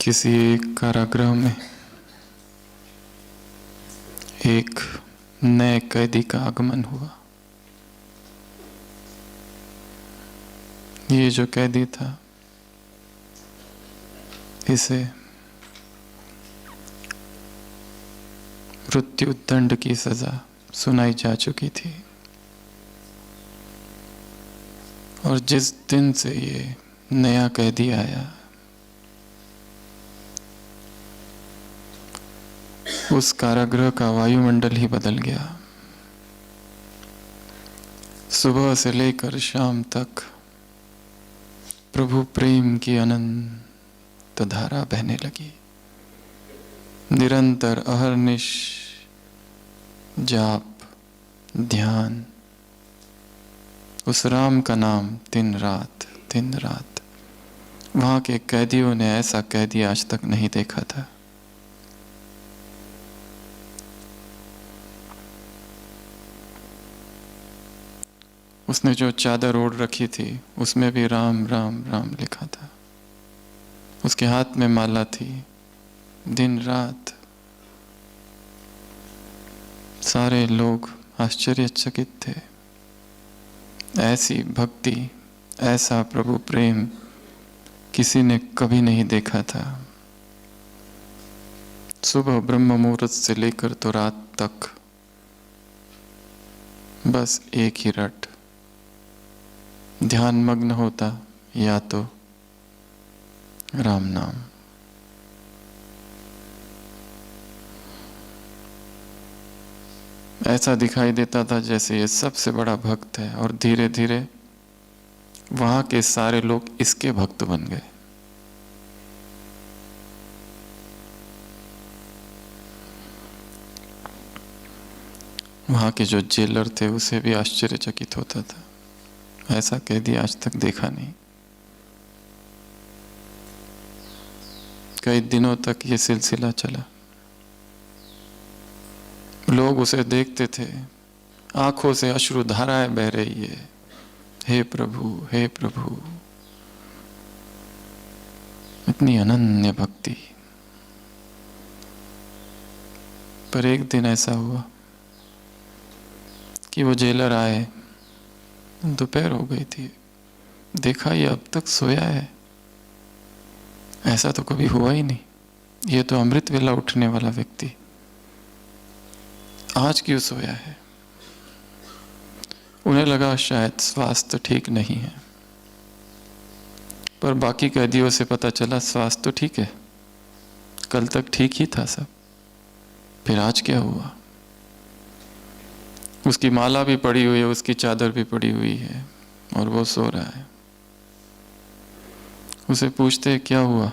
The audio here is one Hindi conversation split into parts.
किसी एक कारागृह में एक नए कैदी का आगमन हुआ। ये जो कैदी था, इसे मृत्यु दंड की सजा सुनाई जा चुकी थी और जिस दिन से ये नया कैदी आया, उस कारागृह का वायुमंडल ही बदल गया। सुबह से लेकर शाम तक प्रभु प्रेम की अनंत धारा बहने लगी। निरंतर अहर्निश जाप, ध्यान, उस राम का नाम दिन रात। वहां के कैदियों ने ऐसा कैदी आज तक नहीं देखा था। उसने जो चादर ओढ़ रखी थी उसमें भी राम राम राम लिखा था। उसके हाथ में माला थी। दिन रात सारे लोग आश्चर्यचकित थे। ऐसी भक्ति, ऐसा प्रभु प्रेम किसी ने कभी नहीं देखा था। सुबह ब्रह्म मुहूर्त से लेकर तो रात तक बस एक ही रट, ध्यान मग्न होता या तो राम नाम। ऐसा दिखाई देता था जैसे ये सबसे बड़ा भक्त है और धीरे धीरे वहां के सारे लोग इसके भक्त बन गए। वहां के जो जेलर थे उसे भी आश्चर्यचकित होता था, ऐसा कैदी आज तक देखा नहीं। कई दिनों तक ये सिलसिला चला। लोग उसे देखते थे, आंखों से अश्रु धाराएं बह रही है। हे प्रभु, हे प्रभु, इतनी अनन्य भक्ति। पर एक दिन ऐसा हुआ कि वो जेलर आए, दोपहर हो गई थी। देखा ये अब तक सोया है, ऐसा तो कभी हुआ ही नहीं। ये तो अमृत वेला उठने वाला व्यक्ति आज क्यों सोया है। उन्हें लगा शायद स्वास्थ्य ठीक नहीं है, पर बाकी कैदियों से पता चला स्वास्थ्य तो ठीक है, कल तक ठीक ही था सब, फिर आज क्या हुआ। उसकी माला भी पड़ी हुई है, उसकी चादर भी पड़ी हुई है और वो सो रहा है। उसे पूछते क्या हुआ,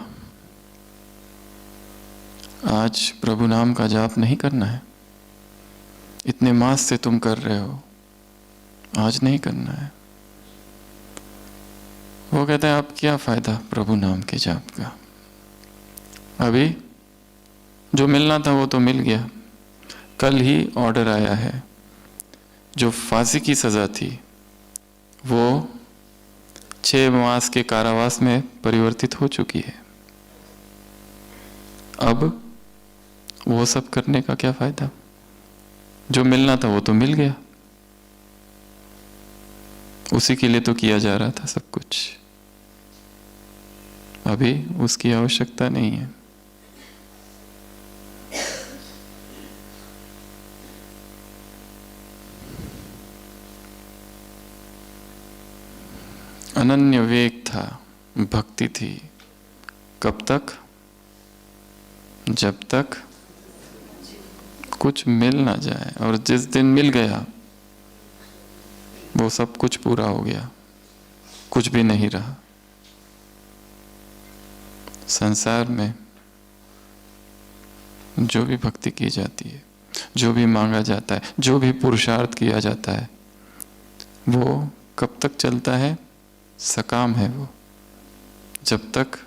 आज प्रभु नाम का जाप नहीं करना है? इतने मास से तुम कर रहे हो, आज नहीं करना है। वो कहता है अब क्या फायदा प्रभु नाम के जाप का, अभी जो मिलना था वो तो मिल गया। कल ही ऑर्डर आया है, जो फांसी की सजा थी वो 6 मास के कारावास में परिवर्तित हो चुकी है। अब वो सब करने का क्या फायदा, जो मिलना था वो तो मिल गया। उसी के लिए तो किया जा रहा था सब कुछ, अभी उसकी आवश्यकता नहीं है। अनन्य वेग था, भक्ति थी। कब तक? जब तक कुछ मिल ना जाए, और जिस दिन मिल गया वो सब कुछ पूरा हो गया, कुछ भी नहीं रहा। संसार में जो भी भक्ति की जाती है, जो भी मांगा जाता है, जो भी पुरुषार्थ किया जाता है, वो कब तक चलता है? सकाम है वो, जब तक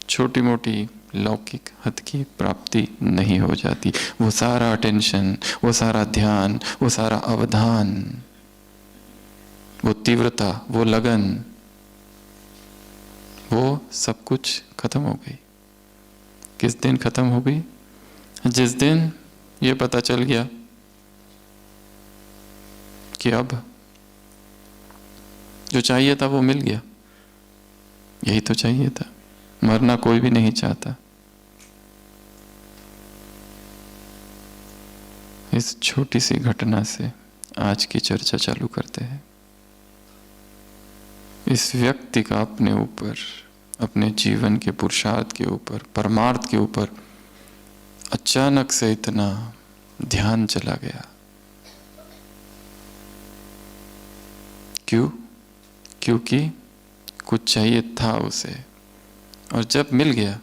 छोटी मोटी लौकिक हद की प्राप्ति नहीं हो जाती। वो सारा अटेंशन, वो सारा ध्यान, वो सारा अवधान, वो तीव्रता, वो लगन, वो सब कुछ खत्म हो गई। किस दिन खत्म हो गई? जिस दिन ये पता चल गया कि अब जो चाहिए था वो मिल गया। यही तो चाहिए था, मरना कोई भी नहीं चाहता। इस छोटी सी घटना से आज की चर्चा चालू करते हैं। इस व्यक्ति का अपने ऊपर, अपने जीवन के पुरुषार्थ के ऊपर, परमार्थ के ऊपर अचानक से इतना ध्यान चला गया। क्यों? क्योंकि कुछ चाहिए था उसे, और जब मिल गया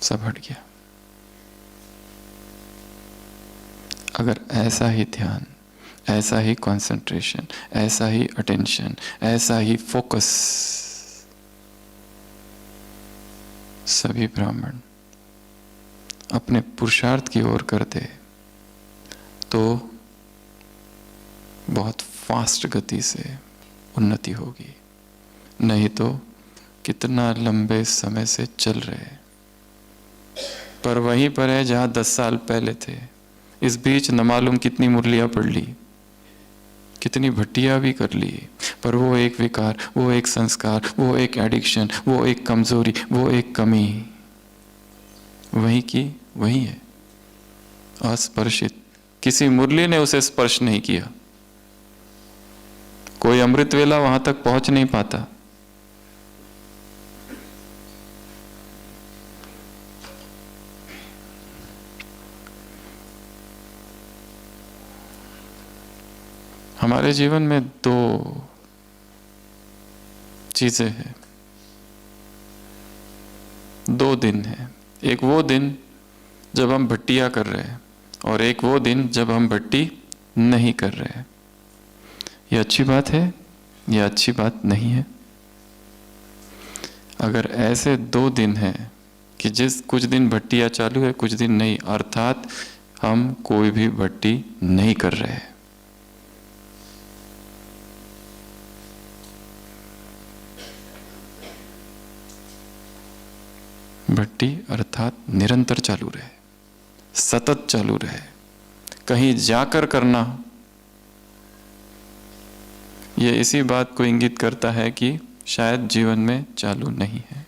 सब हट गया। अगर ऐसा ही ध्यान, ऐसा ही कंसंट्रेशन, ऐसा ही अटेंशन, ऐसा ही फोकस सभी ब्राह्मण अपने पुरुषार्थ की ओर करते तो बहुत फास्ट गति से उन्नति होगी। नहीं तो कितना लंबे समय से चल रहे, पर वहीं पर है जहां 10 साल पहले थे। इस बीच न मालूम कितनी मुरलियां पढ़ ली, कितनी भट्टियां भी कर ली, पर वो एक विकार, वो एक संस्कार, वो एक एडिक्शन, वो एक कमजोरी, वो एक कमी वहीं की वहीं है, अस्पर्शित। किसी मुरली ने उसे स्पर्श नहीं किया। कोई अमृत वेला वहां तक पहुंच नहीं पाता। हमारे जीवन में 2 चीजें हैं, 2 दिन हैं। एक वो दिन जब हम भट्टियां कर रहे हैं, और एक वो दिन जब हम भट्टी नहीं कर रहे हैं। यह अच्छी बात है या अच्छी बात नहीं है? अगर ऐसे 2 दिन हैं कि कुछ दिन भट्टियां चालू है, कुछ दिन नहीं, अर्थात हम कोई भी भट्टी नहीं कर रहे हैं, भट्टी अर्थात निरंतर चालू रहे, सतत चालू रहे, कहीं जाकर करना। यह इसी बात को इंगित करता है कि शायद जीवन में चालू नहीं है।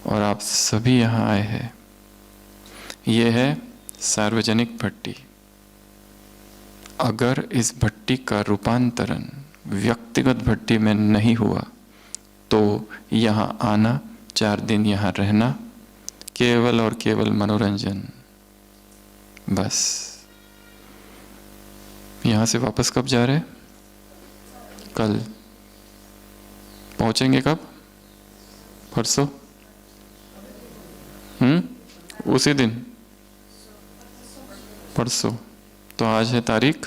और आप सभी यहां आए हैं, यह है सार्वजनिक भट्टी। अगर इस भट्टी का रूपांतरण व्यक्तिगत भट्टी में नहीं हुआ तो यहां आना, 4 दिन यहां रहना, केवल और केवल मनोरंजन, बस। यहां से वापस कब जा रहे? कल। पहुंचेंगे कब? परसों? उसी दिन? परसों। तो आज है तारीख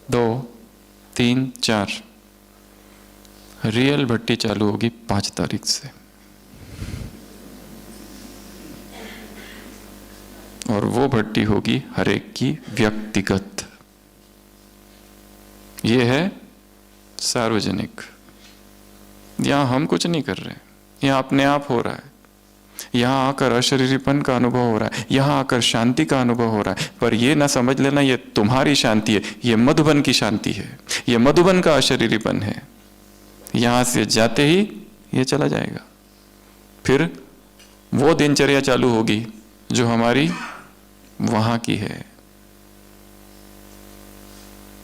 2, 3, 4। रियल भट्टी चालू होगी 5 तारीख से, और वो भट्टी होगी हर एक की व्यक्तिगत। ये है सार्वजनिक। यहां हम कुछ नहीं कर रहे, यहां अपने आप हो रहा है। यहां आकर अशरीरीपन का अनुभव हो रहा है, यहां आकर शांति का अनुभव हो रहा है। पर ये ना समझ लेना ये तुम्हारी शांति है, ये मधुबन की शांति है, ये मधुबन का अशरीरीपन है। यहां से जाते ही ये चला जाएगा। फिर वो दिनचर्या चालू होगी जो हमारी वहां की है।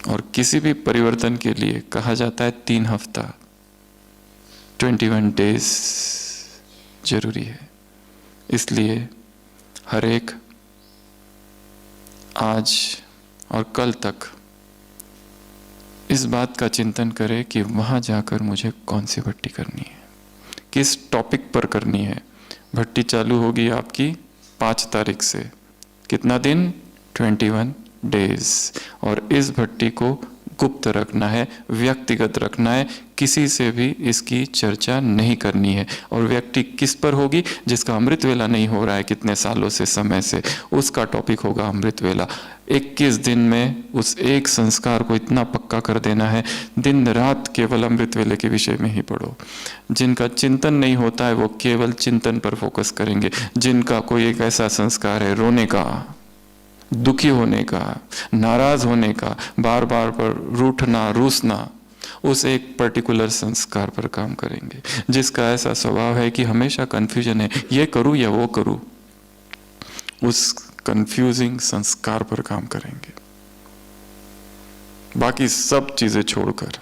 और किसी भी परिवर्तन के लिए कहा जाता है 3 हफ्ता, 21 डेज जरूरी है। इसलिए हर एक आज और कल तक इस बात का चिंतन करे कि वहां जाकर मुझे कौन सी भट्टी करनी है, किस टॉपिक पर करनी है। भट्टी चालू होगी आपकी 5 तारीख से। कितना दिन? 21 डेज। और इस भट्टी को गुप्त रखना है, व्यक्तिगत रखना है, किसी से भी इसकी चर्चा नहीं करनी है। और व्यक्ति किस पर होगी? जिसका अमृत वेला नहीं हो रहा है कितने सालों से, समय से, उसका टॉपिक होगा अमृत वेला। 21 दिन में उस एक संस्कार को इतना पक्का कर देना है, दिन रात केवल अमृत वेले के विषय में ही पढ़ो। जिनका चिंतन नहीं होता है वो केवल चिंतन पर फोकस करेंगे। जिनका कोई एक ऐसा संस्कार है रोने का, दुखी होने का, नाराज होने का, बार बार पर रूठना, रूसना, उस एक पर्टिकुलर संस्कार पर काम करेंगे। जिसका ऐसा स्वभाव है कि हमेशा कंफ्यूजन है, ये करूं या वो करूं, उस कंफ्यूजिंग संस्कार पर काम करेंगे, बाकी सब चीजें छोड़कर।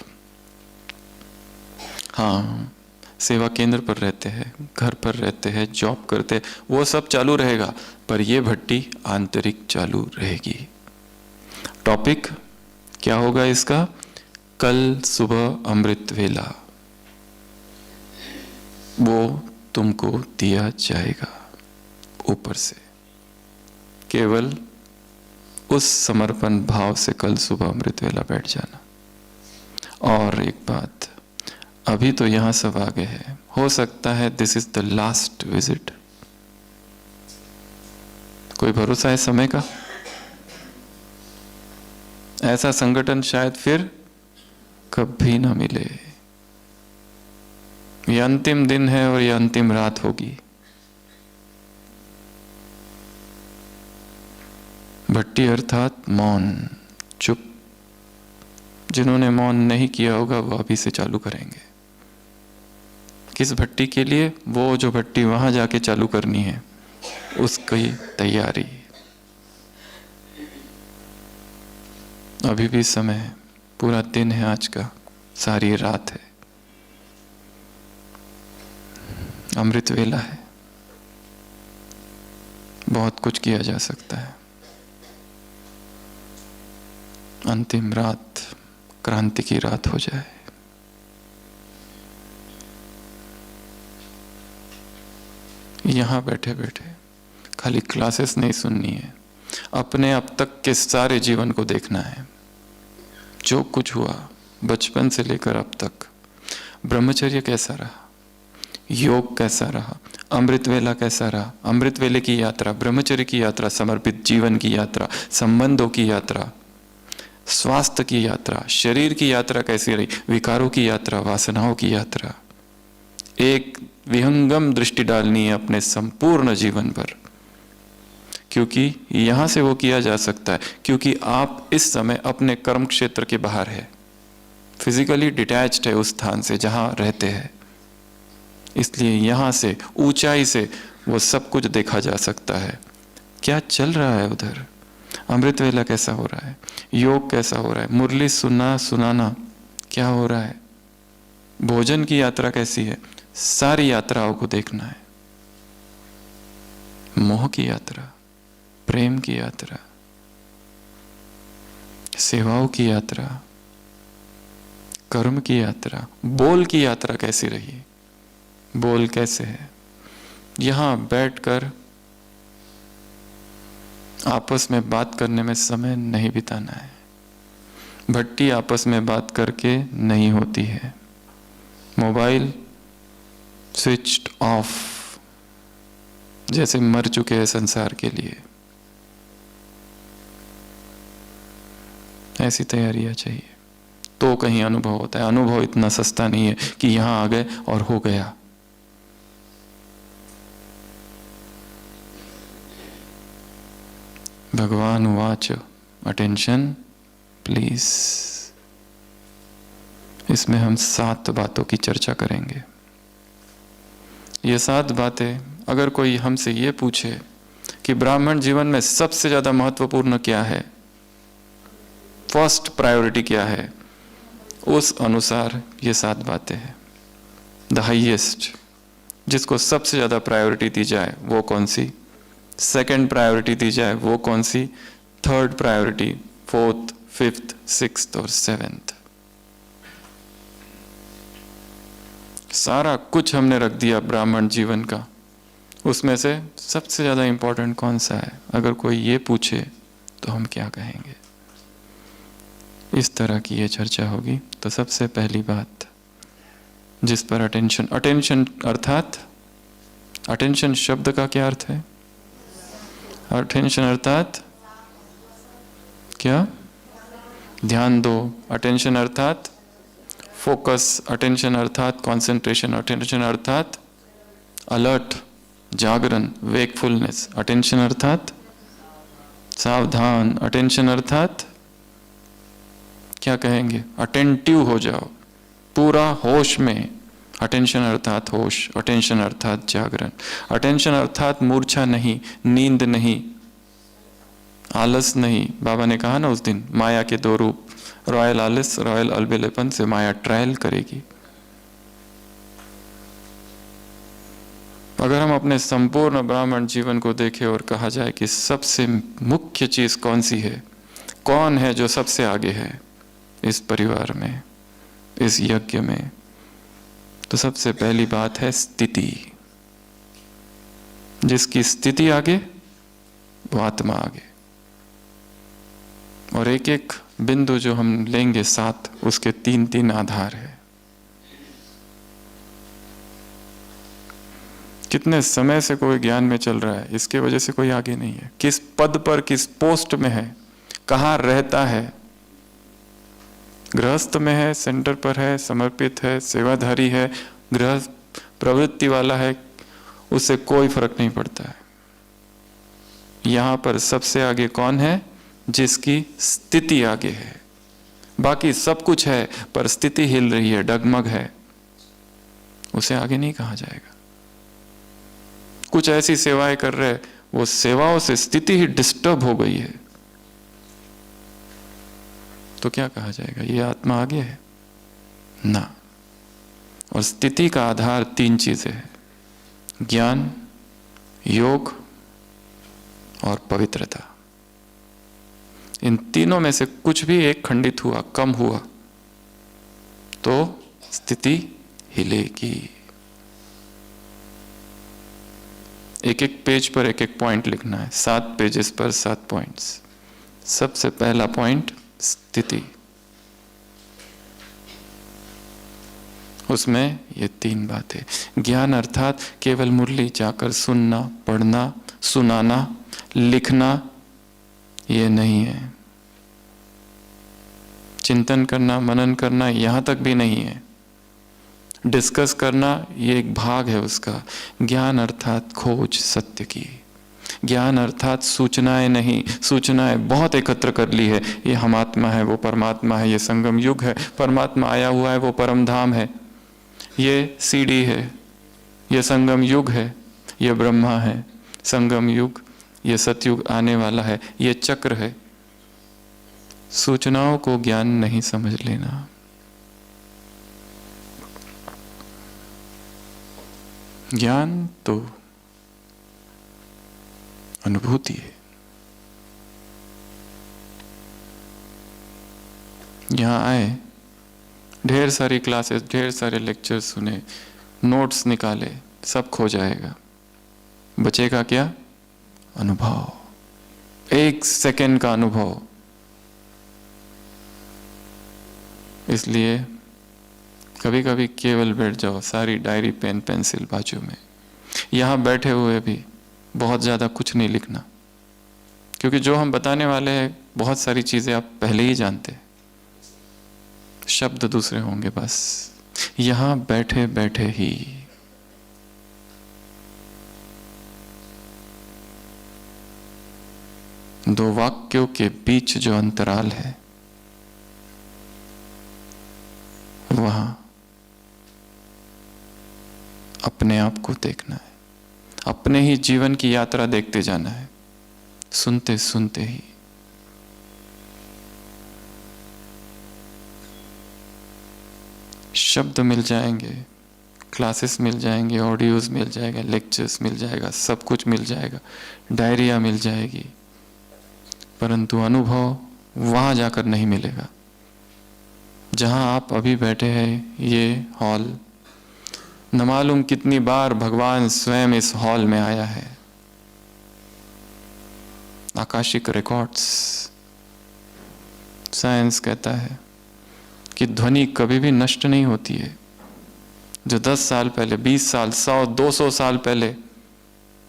हाँ, सेवा केंद्र पर रहते हैं, घर पर रहते हैं, जॉब करते हैं, वो सब चालू रहेगा, पर ये भट्टी आंतरिक चालू रहेगी। टॉपिक क्या होगा इसका? कल सुबह अमृत वेला, वो तुमको दिया जाएगा ऊपर से। केवल उस समर्पण भाव से कल सुबह अमृत वेला बैठ जाना। और एक बात, अभी तो यहां सब आ गए हैं, हो सकता है this is the last visit. कोई भरोसा है समय का? ऐसा संगठन शायद फिर कभी ना मिले। ये अंतिम दिन है और ये अंतिम रात होगी। भट्टी अर्थात मौन, चुप। जिन्होंने मौन नहीं किया होगा वो अभी से चालू करेंगे। किस भट्टी के लिए? वो जो भट्टी वहां जाके चालू करनी है, उसकी तैयारी। अभी भी समय है, पूरा दिन है आज का, सारी रात है, अमृत वेला है, बहुत कुछ किया जा सकता है। अंतिम रात क्रांति की रात हो जाए। यहां बैठे बैठे खाली क्लासेस नहीं सुननी है, अपने अब तक के सारे जीवन को देखना है। जो कुछ हुआ बचपन से लेकर अब तक, ब्रह्मचर्य कैसा रहा, योग कैसा रहा, अमृत वेला कैसा रहा, अमृत वेले की यात्रा, ब्रह्मचर्य की यात्रा, समर्पित जीवन की यात्रा, संबंधों की यात्रा, स्वास्थ्य की यात्रा, शरीर की यात्रा कैसी रही, विकारों की यात्रा, वासनाओं की यात्रा। एक विहंगम दृष्टि डालनी है अपने संपूर्ण जीवन पर, क्योंकि यहां से वो किया जा सकता है। क्योंकि आप इस समय अपने कर्म क्षेत्र के बाहर है, फिजिकली डिटैच्ड है उस स्थान से जहां रहते हैं, इसलिए यहां से ऊंचाई से वो सब कुछ देखा जा सकता है। क्या चल रहा है उधर, अमृत वेला कैसा हो रहा है, योग कैसा हो रहा है, मुरली सुनाना क्या हो रहा है, भोजन की यात्रा कैसी है, सारी यात्राओं को देखना है। मोह की यात्रा, प्रेम की यात्रा, सेवाओं की यात्रा, कर्म की यात्रा, बोल की यात्रा कैसी रही, बोल कैसे है। यहां बैठकर आपस में बात करने में समय नहीं बिताना है। भट्टी आपस में बात करके नहीं होती है। मोबाइल स्विच्ड ऑफ, जैसे मर चुके हैं संसार के लिए। ऐसी तैयारियां चाहिए तो कहीं अनुभव होता है। अनुभव इतना सस्ता नहीं है कि यहां आ गए और हो गया। भगवान वाच, अटेंशन प्लीज। इसमें हम 7 बातों की चर्चा करेंगे। ये 7 बातें, अगर कोई हमसे ये पूछे कि ब्राह्मण जीवन में सबसे ज्यादा महत्वपूर्ण क्या है, फर्स्ट प्रायोरिटी क्या है, उस अनुसार ये 7 बातें हैं। द हाईएस्ट, जिसको सबसे ज्यादा प्रायोरिटी दी जाए वो कौन सी, सेकंड प्रायोरिटी दी जाए वो कौन सी, third priority, fourth, fifth, sixth और सेवेंथ। सारा कुछ हमने रख दिया ब्राह्मण जीवन का, उसमें से सबसे ज्यादा इंपॉर्टेंट कौन सा है। अगर कोई ये पूछे तो हम क्या कहेंगे। इस तरह की ये चर्चा होगी। तो सबसे पहली बात, जिस पर अटेंशन, अटेंशन अर्थात, अटेंशन शब्द का क्या अर्थ है? अटेंशन अर्थात क्या? ध्यान दो। अटेंशन अर्थात फोकस, अटेंशन अर्थात कंसंट्रेशन, अटेंशन अर्थात अलर्ट, जागरण, वेकफुलनेस। अटेंशन अर्थात सावधान, अटेंशन अर्थात क्या कहेंगे? अटेंटिव हो जाओ, पूरा होश में। अटेंशन अर्थात होश, अटेंशन अर्थात जागरण, अटेंशन अर्थात मूर्छा नहीं, नींद नहीं, आलस नहीं। बाबा ने कहा ना उस दिन, माया के दो रूप, रॉयल आलस, रॉयल अलबेलेपन से माया ट्रायल करेगी। अगर हम अपने संपूर्ण ब्राह्मण जीवन को देखें और कहा जाए कि सबसे मुख्य चीज कौन सी है, कौन है जो सबसे आगे है इस परिवार में, इस यज्ञ में, तो सबसे पहली बात है स्थिति। जिसकी स्थिति आगे वो आत्मा आगे। और एक एक बिंदु जो हम लेंगे साथ, उसके तीन तीन आधार है। कितने समय से कोई ज्ञान में चल रहा है, इसके वजह से कोई आगे नहीं है। किस पद पर, किस पोस्ट में है, कहाँ रहता है, गृहस्थ में है, सेंटर पर है, समर्पित है, सेवाधारी है, गृहस्थ प्रवृत्ति वाला है, उससे कोई फर्क नहीं पड़ता है। यहां पर सबसे आगे कौन है? जिसकी स्थिति आगे है। बाकी सब कुछ है पर स्थिति हिल रही है, डगमग है, उसे आगे नहीं कहा जाएगा। कुछ ऐसी सेवाएं कर रहे, वो सेवाओं से स्थिति ही डिस्टर्ब हो गई है, तो क्या कहा जाएगा? ये आत्मा आगे है ना। और स्थिति का आधार तीन चीजें हैं, ज्ञान, योग और पवित्रता। इन तीनों में से कुछ भी एक खंडित हुआ, कम हुआ, तो स्थिति हिलेगी। एक एक पेज पर एक एक पॉइंट लिखना है, 7 पेजेस पर 7 पॉइंट्स। सबसे पहला पॉइंट स्थिति, उसमें ये तीन बातें। ज्ञान अर्थात केवल मुरली जाकर सुनना, पढ़ना, सुनाना, लिखना, ये नहीं है। चिंतन करना, मनन करना, यहां तक भी नहीं है। डिस्कस करना, ये एक भाग है उसका। ज्ञान अर्थात खोज सत्य की। ज्ञान अर्थात सूचनाएं नहीं, सूचनाएं बहुत एकत्र कर ली है, ये हम आत्मा है, वो परमात्मा है, ये संगम युग है, परमात्मा आया हुआ है, वो परम धाम है, ये सीढ़ी है, ये संगम युग है, ये ब्रह्मा है, संगम युग, ये सतयुग आने वाला है, ये चक्र है। सूचनाओं को ज्ञान नहीं समझ लेना। ज्ञान तो अनुभूति है। यहां आए, ढेर सारी क्लासेस, ढेर सारे लेक्चर सुने, नोट्स निकाले, सब खो जाएगा। बचेगा क्या? अनुभव, 1 सेकेंड का अनुभव। इसलिए कभी कभी केवल बैठ जाओ, सारी डायरी, पेन, पेंसिल बाजू में। यहां बैठे हुए भी बहुत ज्यादा कुछ नहीं लिखना, क्योंकि जो हम बताने वाले हैं बहुत सारी चीजें आप पहले ही जानते हैं, शब्द दूसरे होंगे बस। यहां बैठे बैठे ही दो वाक्यों के बीच जो अंतराल है, वहां अपने आप को देखना है, अपने ही जीवन की यात्रा देखते जाना है, सुनते सुनते ही। शब्द मिल जाएंगे, क्लासेस मिल जाएंगे, ऑडियोज मिल जाएगा, लेक्चर्स मिल जाएगा, सब कुछ मिल जाएगा, डायरिया मिल जाएगी, परंतु अनुभव वहां जाकर नहीं मिलेगा जहां आप अभी बैठे हैं। ये हॉल, न मालूम कितनी बार भगवान स्वयं इस हॉल में आया है। आकाशिक रिकॉर्ड्स, साइंस कहता है कि ध्वनि कभी भी नष्ट नहीं होती है, जो 10 साल पहले, 20 साल, 100, 200 साल पहले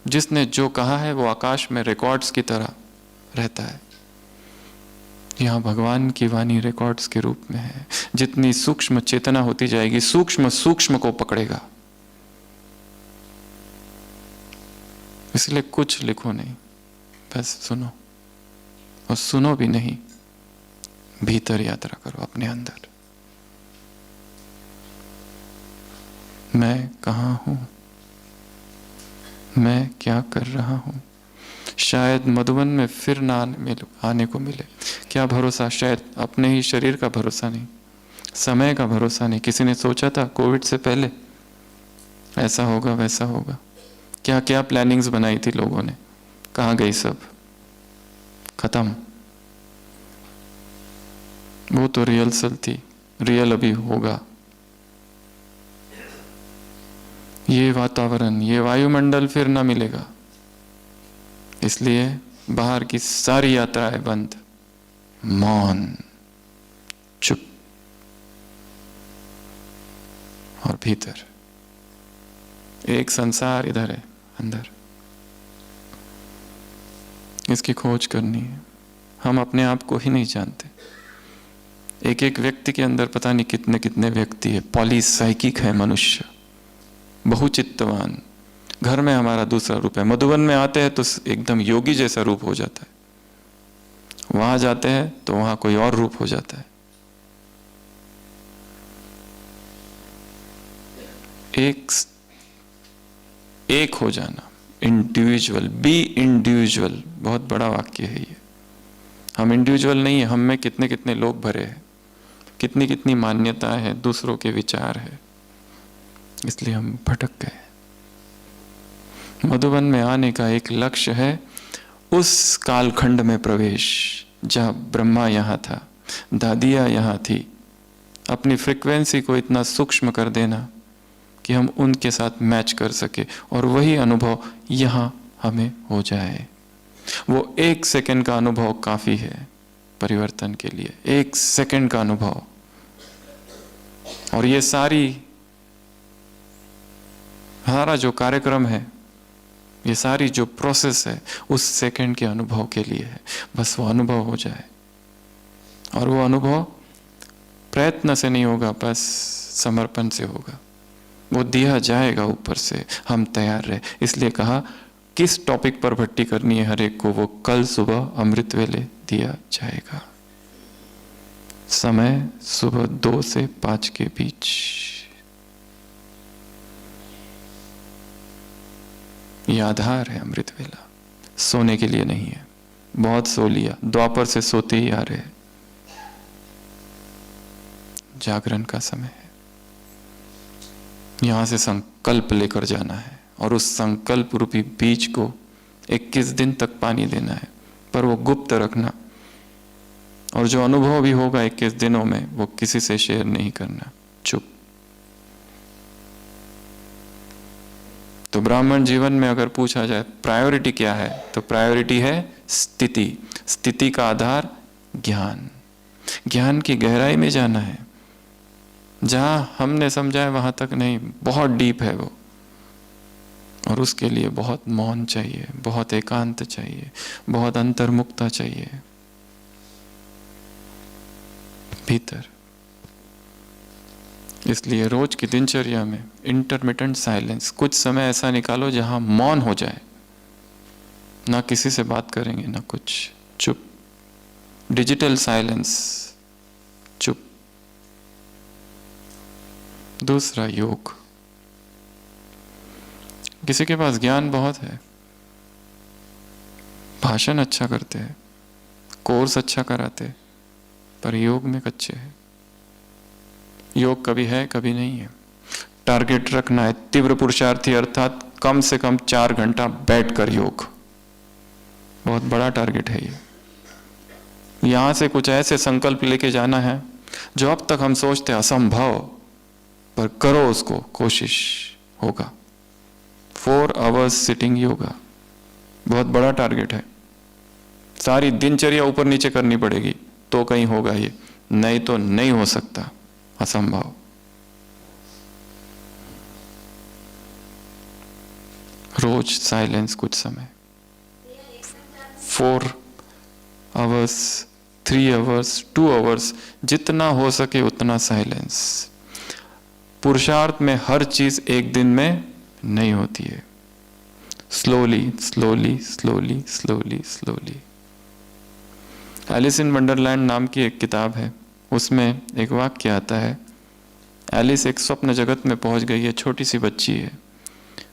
जिसने जो कहा है वो आकाश में रिकॉर्ड्स की तरह रहता है। यहाँ भगवान की वाणी रिकॉर्ड्स के रूप में है। जितनी सूक्ष्म चेतना होती जाएगी, सूक्ष्म सूक्ष्म को पकड़ेगा। इसलिए कुछ लिखो नहीं, बस सुनो, और सुनो भी नहीं, भीतर यात्रा करो अपने अंदर। मैं कहाँ हूं, मैं क्या कर रहा हूं। शायद मधुबन में फिर ना आने को मिले, क्या भरोसा। शायद अपने ही शरीर का भरोसा नहीं, समय का भरोसा नहीं। किसी ने सोचा था कोविड से पहले ऐसा होगा वैसा होगा, क्या क्या प्लानिंग्स बनाई थी लोगों ने, कहाँ गई सब, खत्म। वो तो रिहर्सल थी, रियल अभी होगा। ये वातावरण, ये वायुमंडल फिर ना मिलेगा। इसलिए बाहर की सारी यात्राएं बंद, मौन, चुप, और भीतर एक संसार इधर है अंदर। इसकी खोज करनी है। हम अपने आप को ही नहीं जानते। एक एक व्यक्ति के अंदर पता नहीं कितने कितने व्यक्ति है। पॉलीसाइकिक है मनुष्य, बहुचित्तवान। घर में हमारा दूसरा रूप है, मधुबन में आते हैं तो एकदम योगी जैसा रूप हो जाता है, वहां जाते हैं तो वहां कोई और रूप हो जाता है। एक हो जाना, इंडिविजुअल, बी इंडिविजुअल, बहुत बड़ा वाक्य है ये। हम इंडिविजुअल नहीं है, हम में कितने कितने लोग भरे हैं, कितनी कितनी मान्यताएं हैं, दूसरों के विचार है, इसलिए हम भटक गए। मधुबन में आने का एक लक्ष्य है उस कालखंड में प्रवेश जहां ब्रह्मा यहां था, दादिया यहां थी। अपनी फ्रीक्वेंसी को इतना सूक्ष्म कर देना कि हम उनके साथ मैच कर सके, और वही अनुभव यहां हमें हो जाए। वो 1 सेकंड का अनुभव काफी है परिवर्तन के लिए, 1 सेकंड का अनुभव। और ये सारा जो कार्यक्रम है, ये सारी जो प्रोसेस है, उस सेकंड के अनुभव के लिए है। बस वो अनुभव हो जाए, और वो अनुभव प्रयत्न से नहीं होगा, बस समर्पण से होगा। वो दिया जाएगा ऊपर से, हम तैयार रहे। इसलिए कहा किस टॉपिक पर भट्टी करनी है हर एक को, वो कल सुबह अमृत वेले दिया जाएगा। समय सुबह 2 से 5 के बीच। ये आधार है अमृत वेला, सोने के लिए नहीं है। बहुत सो लिया, द्वापर से सोते ही आ रहे, जागरण का समय है। यहां से संकल्प लेकर जाना है, और उस संकल्प रूपी बीज को 21 दिन तक पानी देना है, पर वो गुप्त रखना। और जो अनुभव भी होगा 21 दिनों में, वो किसी से शेयर नहीं करना, चुप। तो ब्राह्मण जीवन में अगर पूछा जाए प्रायोरिटी क्या है, तो प्रायोरिटी है स्थिति। स्थिति का आधार ज्ञान, ज्ञान की गहराई में जाना है। जहां हमने समझा है वहां तक नहीं, बहुत डीप है वो। और उसके लिए बहुत मौन चाहिए, बहुत एकांत चाहिए, बहुत अंतर्मुक्ता चाहिए भीतर। इसलिए रोज की दिनचर्या में इंटरमिटेंट साइलेंस, कुछ समय ऐसा निकालो जहां मौन हो जाए, ना किसी से बात करेंगे ना कुछ, चुप। डिजिटल साइलेंस, चुप। दूसरा योग। किसी के पास ज्ञान बहुत है, भाषण अच्छा करते हैं, कोर्स अच्छा कराते, पर योग में कच्चे हैं। योग कभी है कभी नहीं है। टारगेट रखना है तीव्र पुरुषार्थी, अर्थात कम से कम 4 घंटा बैठकर योग, बहुत बड़ा टारगेट है ये। यहां से कुछ ऐसे संकल्प लेके जाना है जो अब तक हम सोचते असंभव, पर करो उसको, कोशिश होगा। 4 आवर्स सिटिंग योगा, बहुत बड़ा टारगेट है। सारी दिनचर्या ऊपर नीचे करनी पड़ेगी तो कहीं होगा ये, नहीं तो नहीं हो सकता, असंभव। सोच, साइलेंस कुछ समय, 4 आवर्स, 3 आवर्स, 2 आवर्स, जितना हो सके उतना साइलेंस। पुरुषार्थ में हर चीज एक दिन में नहीं होती है, slowly slowly slowly slowly slowly. Alice in Wonderland नाम की एक किताब है, उसमें एक वाक्य आता है, एलिस एक स्वप्न जगत में पहुंच गई है, छोटी सी बच्ची है,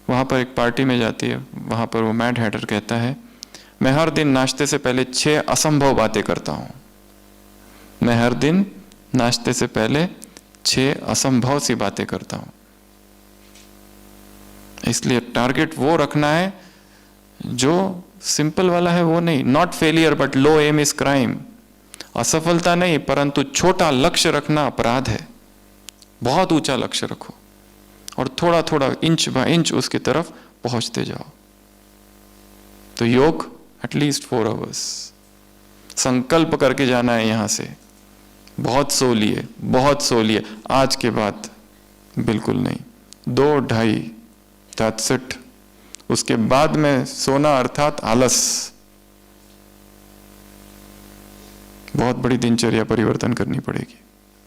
वहाँ पर एक पार्टी में जाती है, वहाँ पर वो मैड हैटर कहता है, मैं हर दिन नाश्ते से पहले 6 असंभव बातें करता हूँ। मैं हर दिन नाश्ते से पहले 6 असंभव सी बातें करता हूँ। इसलिए टारगेट वो रखना है जो सिंपल वाला है, वो नहीं, not failure but low aim is crime. असफलता नहीं, परंतु छोटा लक्ष्य रखना अपराध है। बहुत ऊंचा लक्ष्य रखो और थोड़ा थोड़ा इंच बाय इंच उसकी तरफ पहुंचते जाओ। तो योग एटलीस्ट 4 आवर्स संकल्प करके जाना है यहां से। बहुत सो लिए, बहुत सो लिए, आज के बाद बिल्कुल नहीं, 2-2.5 दैट्स इट। उसके बाद में सोना अर्थात आलस। बहुत बड़ी दिनचर्या परिवर्तन करनी पड़ेगी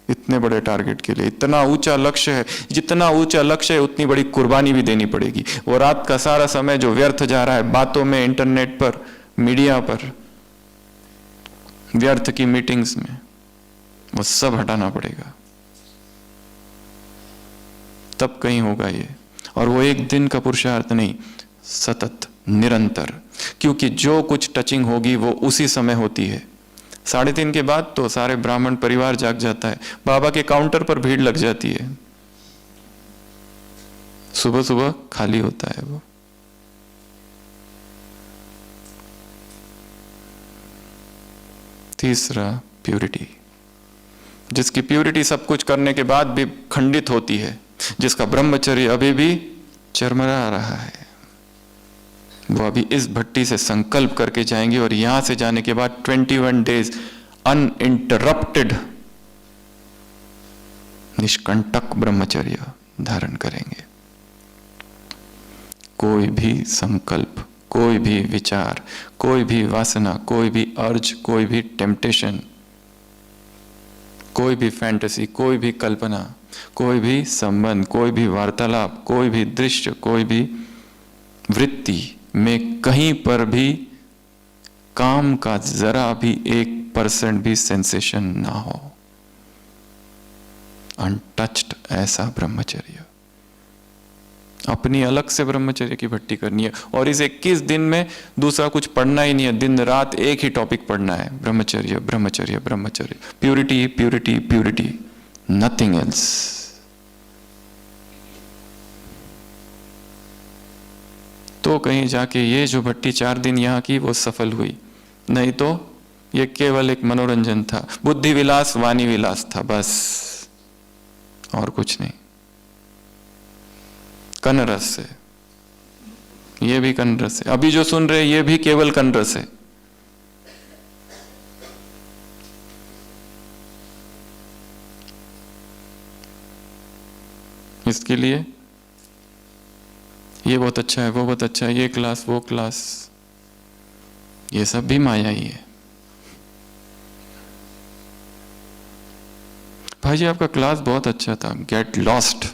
इतने बड़े टारगेट के लिए। इतना ऊंचा लक्ष्य है, जितना ऊंचा लक्ष्य है उतनी बड़ी कुर्बानी भी देनी पड़ेगी। वो रात का सारा समय जो व्यर्थ जा रहा है बातों में, इंटरनेट पर, मीडिया पर, व्यर्थ की मीटिंग्स में, वो सब हटाना पड़ेगा, तब कहीं होगा ये। और वो एक दिन का पुरुषार्थ नहीं, सतत, निरंतर। क्योंकि जो कुछ टचिंग होगी वो उसी समय होती है। 3:30 के बाद तो सारे ब्राह्मण परिवार जाग जाता है, बाबा के काउंटर पर भीड़ लग जाती है, सुबह सुबह खाली होता है वो। तीसरा, प्यूरिटी। जिसकी प्यूरिटी सब कुछ करने के बाद भी खंडित होती है, जिसका ब्रह्मचर्य अभी भी चरमरा रहा है, वो अभी इस भट्टी से संकल्प करके जाएंगे और यहां से जाने के बाद 21 डेज अनइंटरप्टेड निष्कंटक ब्रह्मचर्य धारण करेंगे। कोई भी संकल्प, कोई भी विचार, कोई भी वासना, कोई भी अर्ज, कोई भी टेम्पटेशन, कोई भी फैंटेसी, कोई भी कल्पना, कोई भी संबंध, कोई भी वार्तालाप, कोई भी दृश्य, कोई भी वृत्ति में कहीं पर भी काम का जरा भी 1% भी सेंसेशन ना हो। अनटच्ड ऐसा ब्रह्मचर्य। अपनी अलग से ब्रह्मचर्य की भट्टी करनी है और इस 21 दिन में दूसरा कुछ पढ़ना ही नहीं है, दिन रात एक ही टॉपिक पढ़ना है, ब्रह्मचर्य ब्रह्मचर्य ब्रह्मचर्य, purity purity purity, nothing else. तो कहीं जाके ये जो भट्टी 4 दिन यहाँ की वो सफल हुई, नहीं तो ये केवल एक मनोरंजन था, बुद्धि विलास, वाणी विलास था, बस और कुछ नहीं। कनरस है, ये भी कनरस है, अभी जो सुन रहे ये भी केवल कनरस है। इसके लिए ये बहुत अच्छा है, वो बहुत अच्छा है, ये क्लास वो क्लास, ये सब भी माया ही है। भाई जी आपका क्लास बहुत अच्छा था, गेट लॉस्ट।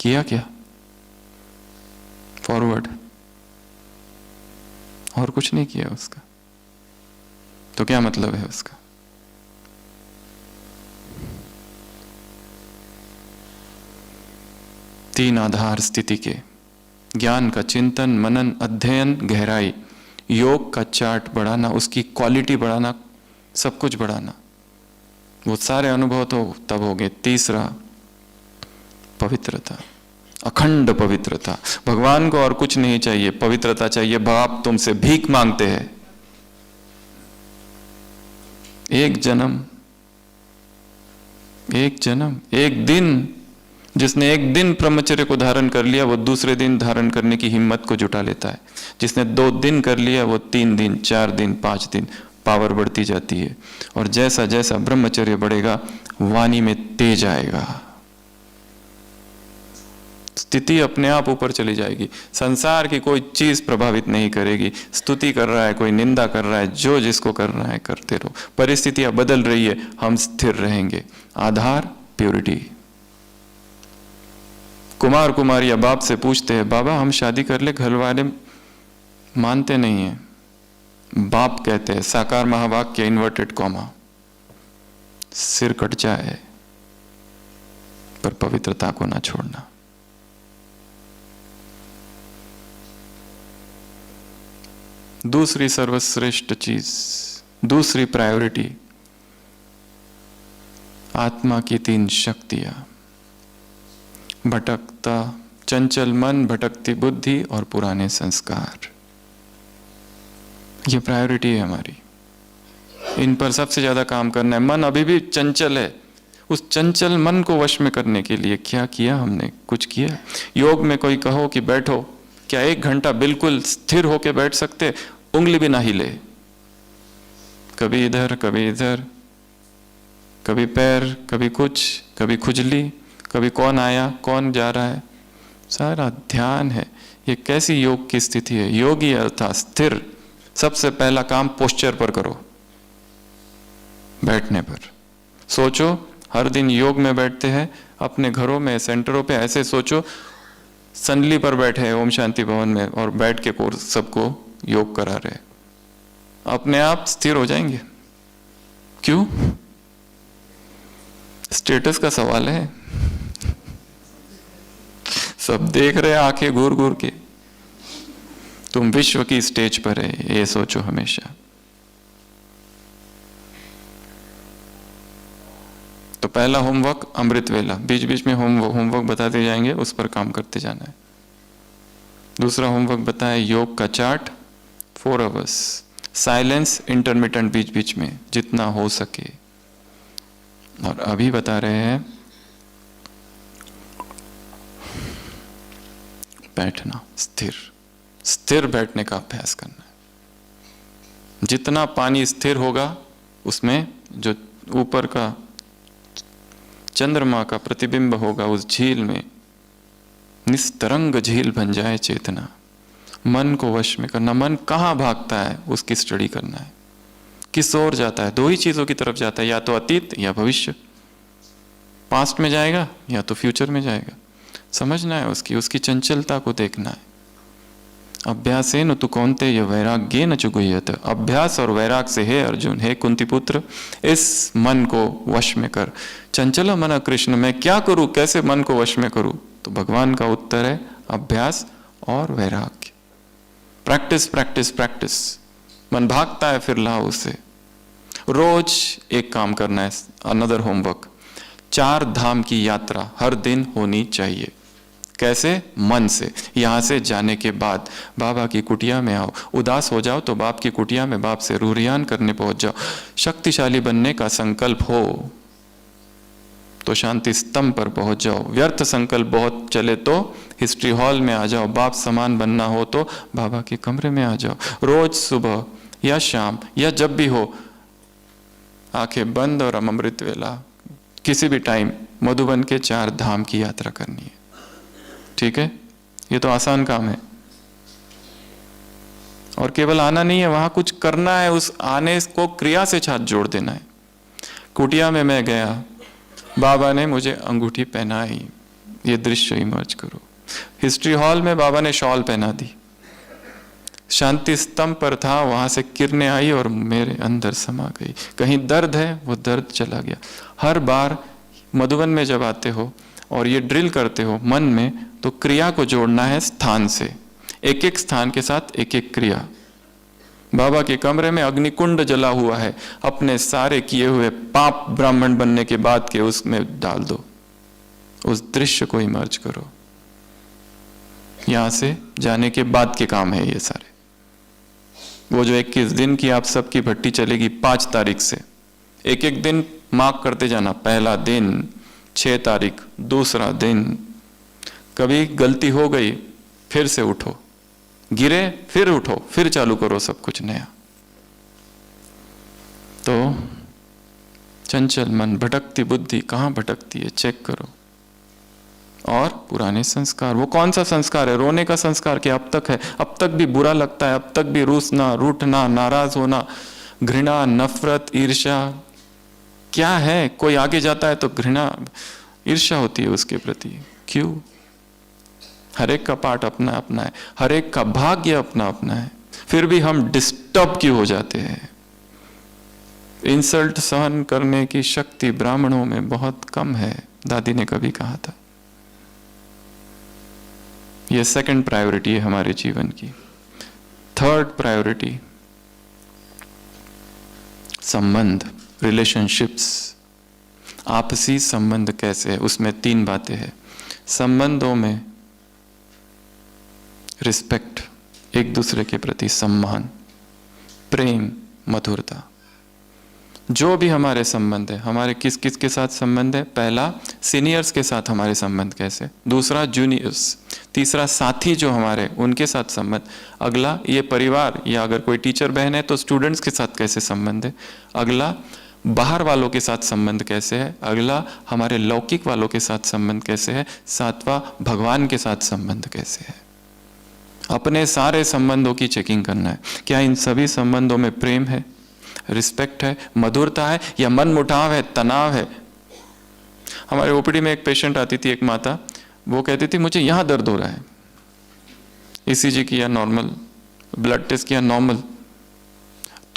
किया क्या? फॉरवर्ड, और कुछ नहीं किया उसका, तो क्या मतलब है उसका? तीन आधार स्थिति के, ज्ञान का चिंतन, मनन, अध्ययन, गहराई, योग का चार्ट बढ़ाना, उसकी क्वालिटी बढ़ाना, सब कुछ बढ़ाना, वो सारे अनुभव तो तब हो गए। तीसरा, पवित्रता, अखंड पवित्रता। भगवान को और कुछ नहीं चाहिए, पवित्रता चाहिए। बाप तुमसे भीख मांगते हैं, एक जन्म, एक दिन। जिसने एक दिन ब्रह्मचर्य को धारण कर लिया वो दूसरे दिन धारण करने की हिम्मत को जुटा लेता है। जिसने 2 दिन कर लिया वो 3 दिन, 4 दिन, 5 दिन, पावर बढ़ती जाती है। और जैसा जैसा ब्रह्मचर्य बढ़ेगा वाणी में तेज आएगा, स्थिति अपने आप ऊपर चली जाएगी। संसार की कोई चीज प्रभावित नहीं करेगी। स्तुति कर रहा है, कोई निंदा कर रहा है, जो जिसको करना है करते रहो। परिस्थितियां बदल रही है, हम स्थिर रहेंगे। आधार प्योरिटी। कुमार कुमारिया बाप से पूछते हैं, बाबा हम शादी कर ले, घर वाले मानते नहीं है। बाप कहते हैं, साकार महावाक्य इन्वर्टेड कॉमा, सिर कट जाए पर पवित्रता को ना छोड़ना। दूसरी सर्वश्रेष्ठ चीज, दूसरी प्रायोरिटी, आत्मा की 3 शक्तियां, भटकता चंचल मन, भटकती बुद्धि और पुराने संस्कार। ये प्रायोरिटी है हमारी। इन पर सबसे ज्यादा काम करना है। मन अभी भी चंचल है, उस चंचल मन को वश में करने के लिए क्या किया हमने? कुछ किया? योग में कोई कहो कि बैठो, क्या 1 घंटा बिल्कुल स्थिर होकर बैठ सकते? उंगली भी ना हिले। कभी इधर कभी इधर, कभी पैर, कभी कुछ, कभी खुजली, कभी कौन आया कौन जा रहा है, सारा ध्यान है। ये कैसी योग की स्थिति है? योगी अर्थात स्थिर। सबसे पहला काम पोस्चर पर करो, बैठने पर। सोचो, हर दिन योग में बैठते हैं, अपने घरों में, सेंटरों पे ऐसे सोचो संदली पर बैठे हैं ओम शांति भवन में और बैठ के कोर्स सबको योग करा रहे, अपने आप स्थिर हो जाएंगे। क्यों? स्टेटस का सवाल है। सब देख रहे, आंखें घूर घूर के। तुम विश्व की स्टेज पर है, ये सोचो हमेशा। तो पहला होमवर्क अमृत वेला, बीच बीच में होमवर्क बताते जाएंगे, उस पर काम करते जाना है। दूसरा होमवर्क बताया योग का चार्ट, 4 आवर्स साइलेंस, इंटरमिटेंट बीच बीच में जितना हो सके। और अभी बता रहे हैं बैठना, स्थिर स्थिर बैठने का अभ्यास करना है। जितना पानी स्थिर होगा उसमें जो ऊपर का चंद्रमा का प्रतिबिंब होगा, उस झील में निस्तरंग झील बन जाए चेतना। मन को वश में करना। मन कहाँ भागता है उसकी स्टडी करना है। किस ओर जाता है? 2 ही चीजों की तरफ जाता है, या तो अतीत या भविष्य। पास्ट में जाएगा या तो फ्यूचर में जाएगा। समझना है उसकी चंचलता को देखना है। अभ्यासेन तु कौन्तेय वैराग्येन च गुह्यते। अभ्यास और वैराग से, हे अर्जुन, हे कुंती पुत्र, इस मन को वश में कर। चंचल मन कृष्ण, मैं क्या करूं, कैसे मन को वश में करूं? तो भगवान का उत्तर है अभ्यास और वैराग्य। Practice practice practice. मन भागता है, फिर लाओ उसे। रोज एक काम करना है, अनदर होमवर्क। 4 धाम की यात्रा हर दिन होनी चाहिए। कैसे? मन से। यहां से जाने के बाद बाबा की कुटिया में आओ। उदास हो जाओ तो बाप की कुटिया में बाप से रूरियान करने पहुंच जाओ। शक्तिशाली बनने का संकल्प हो तो शांति स्तंभ पर पहुंच जाओ। व्यर्थ संकल्प बहुत चले तो हिस्ट्री हॉल में आ जाओ। बाप समान बनना हो तो बाबा के कमरे में आ जाओ। रोज सुबह या शाम या जब भी हो, आंखें बंद और अमृत वेला, किसी भी टाइम मधुबन के 4 धाम की यात्रा करनी है। ठीक है? ये तो आसान काम है। और केवल आना नहीं है, वहां कुछ करना है। उस आने को क्रिया से साथ जोड़ देना है। कुटिया में मैं गया, बाबा ने मुझे अंगूठी पहनाई, ये दृश्य इमर्ज करो। हिस्ट्री हॉल में बाबा ने शॉल पहना दी। शांति स्तंभ पर था, वहां से किरणें आई और मेरे अंदर समा गई। कहीं दर्द है, वो दर्द चला गया। हर बार मधुबन में जब आते हो और ये ड्रिल करते हो मन में, तो क्रिया को जोड़ना है स्थान से। एक एक स्थान के साथ एक एक क्रिया। बाबा के कमरे में अग्निकुंड जला हुआ है, अपने सारे किए हुए पाप ब्राह्मण बनने के बाद के उसमें डाल दो। उस दृश्य को इमर्ज करो। यहां से जाने के बाद के काम है ये सारे। वो जो 21 दिन की आप सबकी भट्टी चलेगी 5 तारीख से, एक एक दिन मार्क करते जाना। पहला दिन 6 तारीख, दूसरा दिन। कभी गलती हो गई, फिर से उठो, गिरे फिर उठो, फिर चालू करो सब कुछ नया। तो चंचल मन, भटकती बुद्धि कहां भटकती है चेक करो। और पुराने संस्कार। वो कौन सा संस्कार है? रोने का संस्कार कि अब तक है, अब तक भी बुरा लगता है, अब तक भी रूसना, रूठना, नाराज होना, घृणा, नफरत, ईर्ष्या। क्या है? कोई आगे जाता है तो घृणा, ईर्ष्या होती है उसके प्रति। क्यों? हर एक का पाठ अपना अपना है, हर एक का भाग्य अपना अपना है, फिर भी हम डिस्टर्ब क्यों हो जाते हैं? इंसल्ट सहन करने की शक्ति ब्राह्मणों में बहुत कम है, दादी ने कभी कहा था। यह सेकंड प्रायोरिटी है हमारे जीवन की। थर्ड प्रायोरिटी संबंध, रिलेशनशिप्स। आपसी संबंध कैसे है? उसमें 3 बातें हैं। संबंधों में रिस्पेक्ट, एक दूसरे के प्रति सम्मान, प्रेम, मधुरता। जो भी हमारे संबंध है, हमारे किस किस के साथ संबंध है? पहला, सीनियर्स के साथ हमारे संबंध कैसे? दूसरा, जूनियर्स। तीसरा, साथी जो हमारे, उनके साथ संबंध। अगला, ये परिवार या अगर कोई टीचर बहन है तो स्टूडेंट्स के साथ कैसे संबंध है। अगला, बाहर वालों के साथ संबंध कैसे है। अगला, हमारे लौकिक वालों के साथ संबंध कैसे है। सातवां, भगवान के साथ संबंध कैसे है। अपने सारे संबंधों की चेकिंग करना है। क्या इन सभी संबंधों में प्रेम है, रिस्पेक्ट है, मधुरता है, या मन मुटाव है, तनाव है? हमारे ओपीडी में एक पेशेंट आती थी, एक माता, वो कहती थी मुझे यहां दर्द हो रहा है, ईसीजी किया नॉर्मल, ब्लड टेस्ट किया नॉर्मल,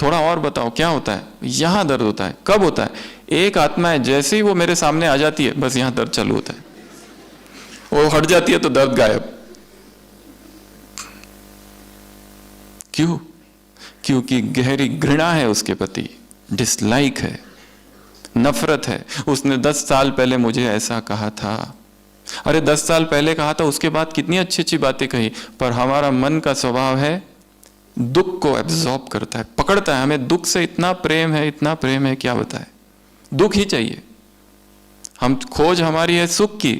थोड़ा और बताओ क्या होता है? यहां दर्द होता है। कब होता है? एक आत्मा है, जैसे ही वो मेरे सामने आ जाती है बस यहां दर्द चालू होता है, वो हट जाती है तो दर्द गायब। क्यों? क्योंकि गहरी घृणा है उसके प्रति, डिसलाइक है, नफरत है। उसने 10 साल पहले मुझे ऐसा कहा था। अरे 10 साल पहले कहा था, उसके बाद कितनी अच्छी अच्छी बातें कही, पर हमारा मन का स्वभाव है दुख को एब्जॉर्ब करता है, पकड़ता है। हमें दुख से इतना प्रेम है, इतना प्रेम है, क्या बताए, दुख ही चाहिए। हम खोज हमारी है सुख की,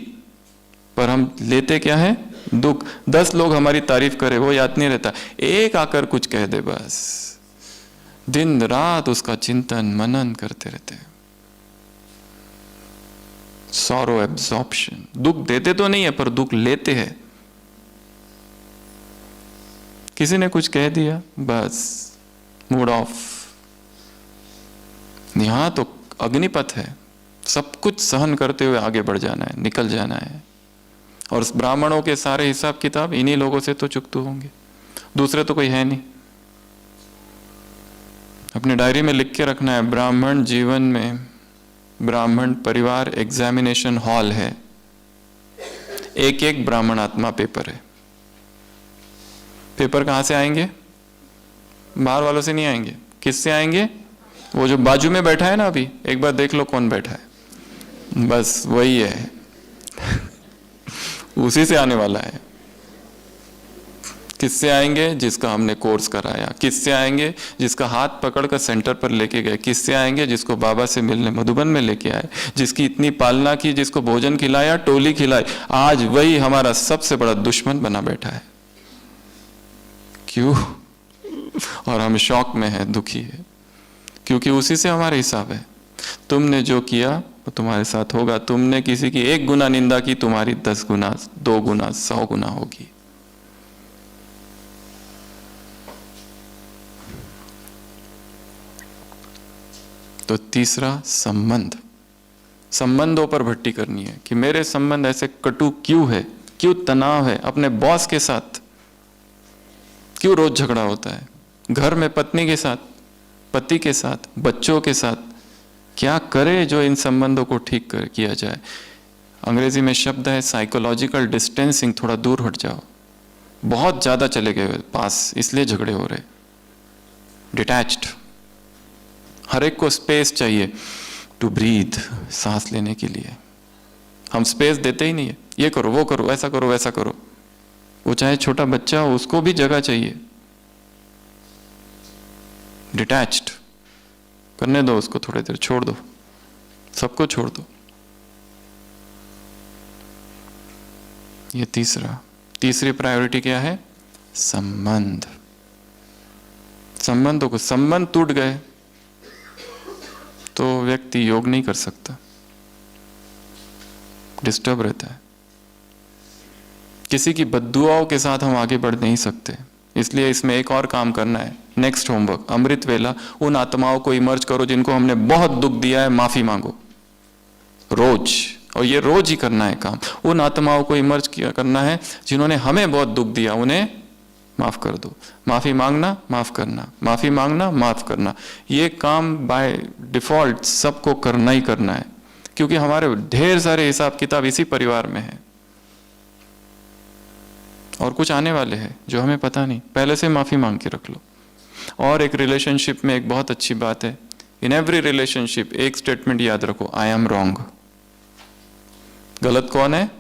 पर हम लेते क्या है? दुख। 10 लोग हमारी तारीफ करे वो याद नहीं रहता, एक आकर कुछ कह दे बस दिन रात उसका चिंतन मनन करते रहते हैं। Sorrow absorption. दुख देते तो नहीं है पर दुख लेते हैं। किसी ने कुछ कह दिया बस मूड ऑफ। यहां तो अग्निपथ है, सब कुछ सहन करते हुए आगे बढ़ जाना है, निकल जाना है। और ब्राह्मणों के सारे हिसाब किताब इन्हीं लोगों से तो चुकते होंगे, दूसरे तो कोई है नहीं। अपने डायरी में लिख के रखना है, ब्राह्मण जीवन में ब्राह्मण परिवार एग्जामिनेशन हॉल है, एक एक ब्राह्मण आत्मा पेपर है। पेपर कहां से आएंगे? बाहर वालों से नहीं आएंगे। किससे आएंगे? वो जो बाजू में बैठा है ना, अभी एक बार देख लो कौन बैठा है, बस वही है उसी से आने वाला है। किससे आएंगे? जिसका हमने कोर्स कराया। किससे आएंगे? जिसका हाथ पकड़कर सेंटर पर लेके गए। किससे आएंगे? जिसको बाबा से मिलने मधुबन में लेके आए, जिसकी इतनी पालना की, जिसको भोजन खिलाया, टोली खिलाई। आज वही हमारा सबसे बड़ा दुश्मन बना बैठा है। क्यों? और हम शौक में है, दुखी है, क्योंकि उसी से हमारा हिसाब है। तुमने जो किया वो तुम्हारे साथ होगा। तुमने किसी की 1 गुना निंदा की, तुम्हारी 10 गुना, 2 गुना, 100 गुना होगी। तो तीसरा, संबंध। संबंधों पर भट्टी करनी है कि मेरे संबंध ऐसे कटु क्यों है, क्यों तनाव है। अपने बॉस के साथ क्यों रोज झगड़ा होता है, घर में पत्नी के साथ, पति के साथ, बच्चों के साथ। क्या करे जो इन संबंधों को ठीक किया जाए। अंग्रेजी में शब्द है साइकोलॉजिकल डिस्टेंसिंग, थोड़ा दूर हट जाओ। बहुत ज्यादा चले गए पास, इसलिए झगड़े हो रहे। डिटैच्ड। हर एक को स्पेस चाहिए टू ब्रीथ, सांस लेने के लिए। हम स्पेस देते ही नहीं है। ये करो, वो करो, ऐसा करो, वैसा करो। वो चाहे छोटा बच्चा हो, उसको भी जगह चाहिए। डिटैच्ड। करने दो उसको, थोड़ी देर छोड़ दो, सबको छोड़ दो। ये तीसरी प्रायोरिटी क्या है? संबंध। संबंधों को, संबंध टूट गए तो व्यक्ति योग नहीं कर सकता, डिस्टर्ब रहता है। किसी की बद्दुआओं के साथ हम आगे बढ़ नहीं सकते। इसलिए इसमें एक और काम करना है, नेक्स्ट होमवर्क, अमृत वेला, उन आत्माओं को इमर्ज करो जिनको हमने बहुत दुख दिया है, माफी मांगो रोज, और ये रोज ही करना है काम। उन आत्माओं को इमर्ज करना है जिन्होंने हमें बहुत दुख दिया, उन्हें माफ कर दो। माफी मांगना, माफ करना, माफी मांगना, माफ करना, ये काम बाय डिफॉल्ट सबको करना ही करना है, क्योंकि हमारे ढेर सारे हिसाब किताब इसी परिवार में है, और कुछ आने वाले हैं जो हमें पता नहीं। पहले से माफी मांग के रख लो। और एक रिलेशनशिप में एक बहुत अच्छी बात है, इन एवरी रिलेशनशिप एक स्टेटमेंट याद रखो, आई एम रॉन्ग। गलत कौन है?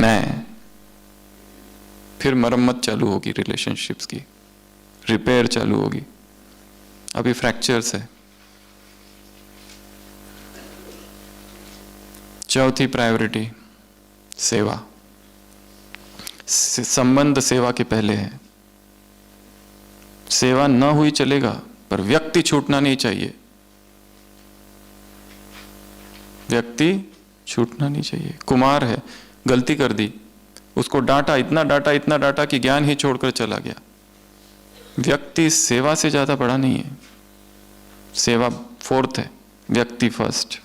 मैं। फिर मरम्मत चालू होगी, रिलेशनशिप्स की रिपेयर चालू होगी। अभी फ्रैक्चर्स है। चौथी प्रायोरिटी, सेवा। संबंध सेवा के पहले है। सेवा न हुई चलेगा, पर व्यक्ति छूटना नहीं चाहिए, व्यक्ति छूटना नहीं चाहिए। कुमार है, गलती कर दी, उसको डांटा, इतना डांटा, इतना डांटा कि ज्ञान ही छोड़कर चला गया। व्यक्ति सेवा से ज्यादा बड़ा नहीं है, सेवा फोर्थ है, व्यक्ति फर्स्ट।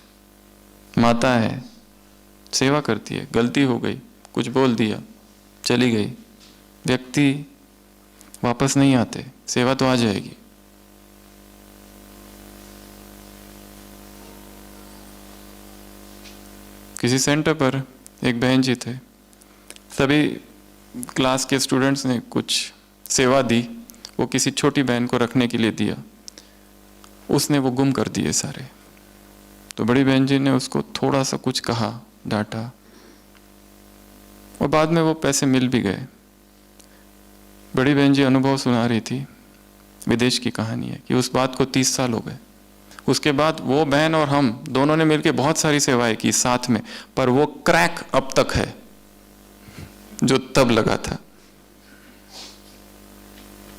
माता है, सेवा करती है, गलती हो गई, कुछ बोल दिया, चली गई, व्यक्ति वापस नहीं आते, सेवा तो आ जाएगी। किसी सेंटर पर एक बहन जी थे, सभी क्लास के स्टूडेंट्स ने कुछ सेवा दी, वो किसी छोटी बहन को रखने के लिए दिया, उसने वो गुम कर दिए सारे। तो बड़ी बहन जी ने उसको थोड़ा सा कुछ कहा, डांटा, और बाद में वो पैसे मिल भी गए। बड़ी बहन जी अनुभव सुना रही थी, विदेश की कहानी है, कि उस बात को 30 साल हो गए। उसके बाद वो बहन और हम दोनों ने मिलकर बहुत सारी सेवाएं की साथ में, पर वो क्रैक अब तक है जो तब लगा था।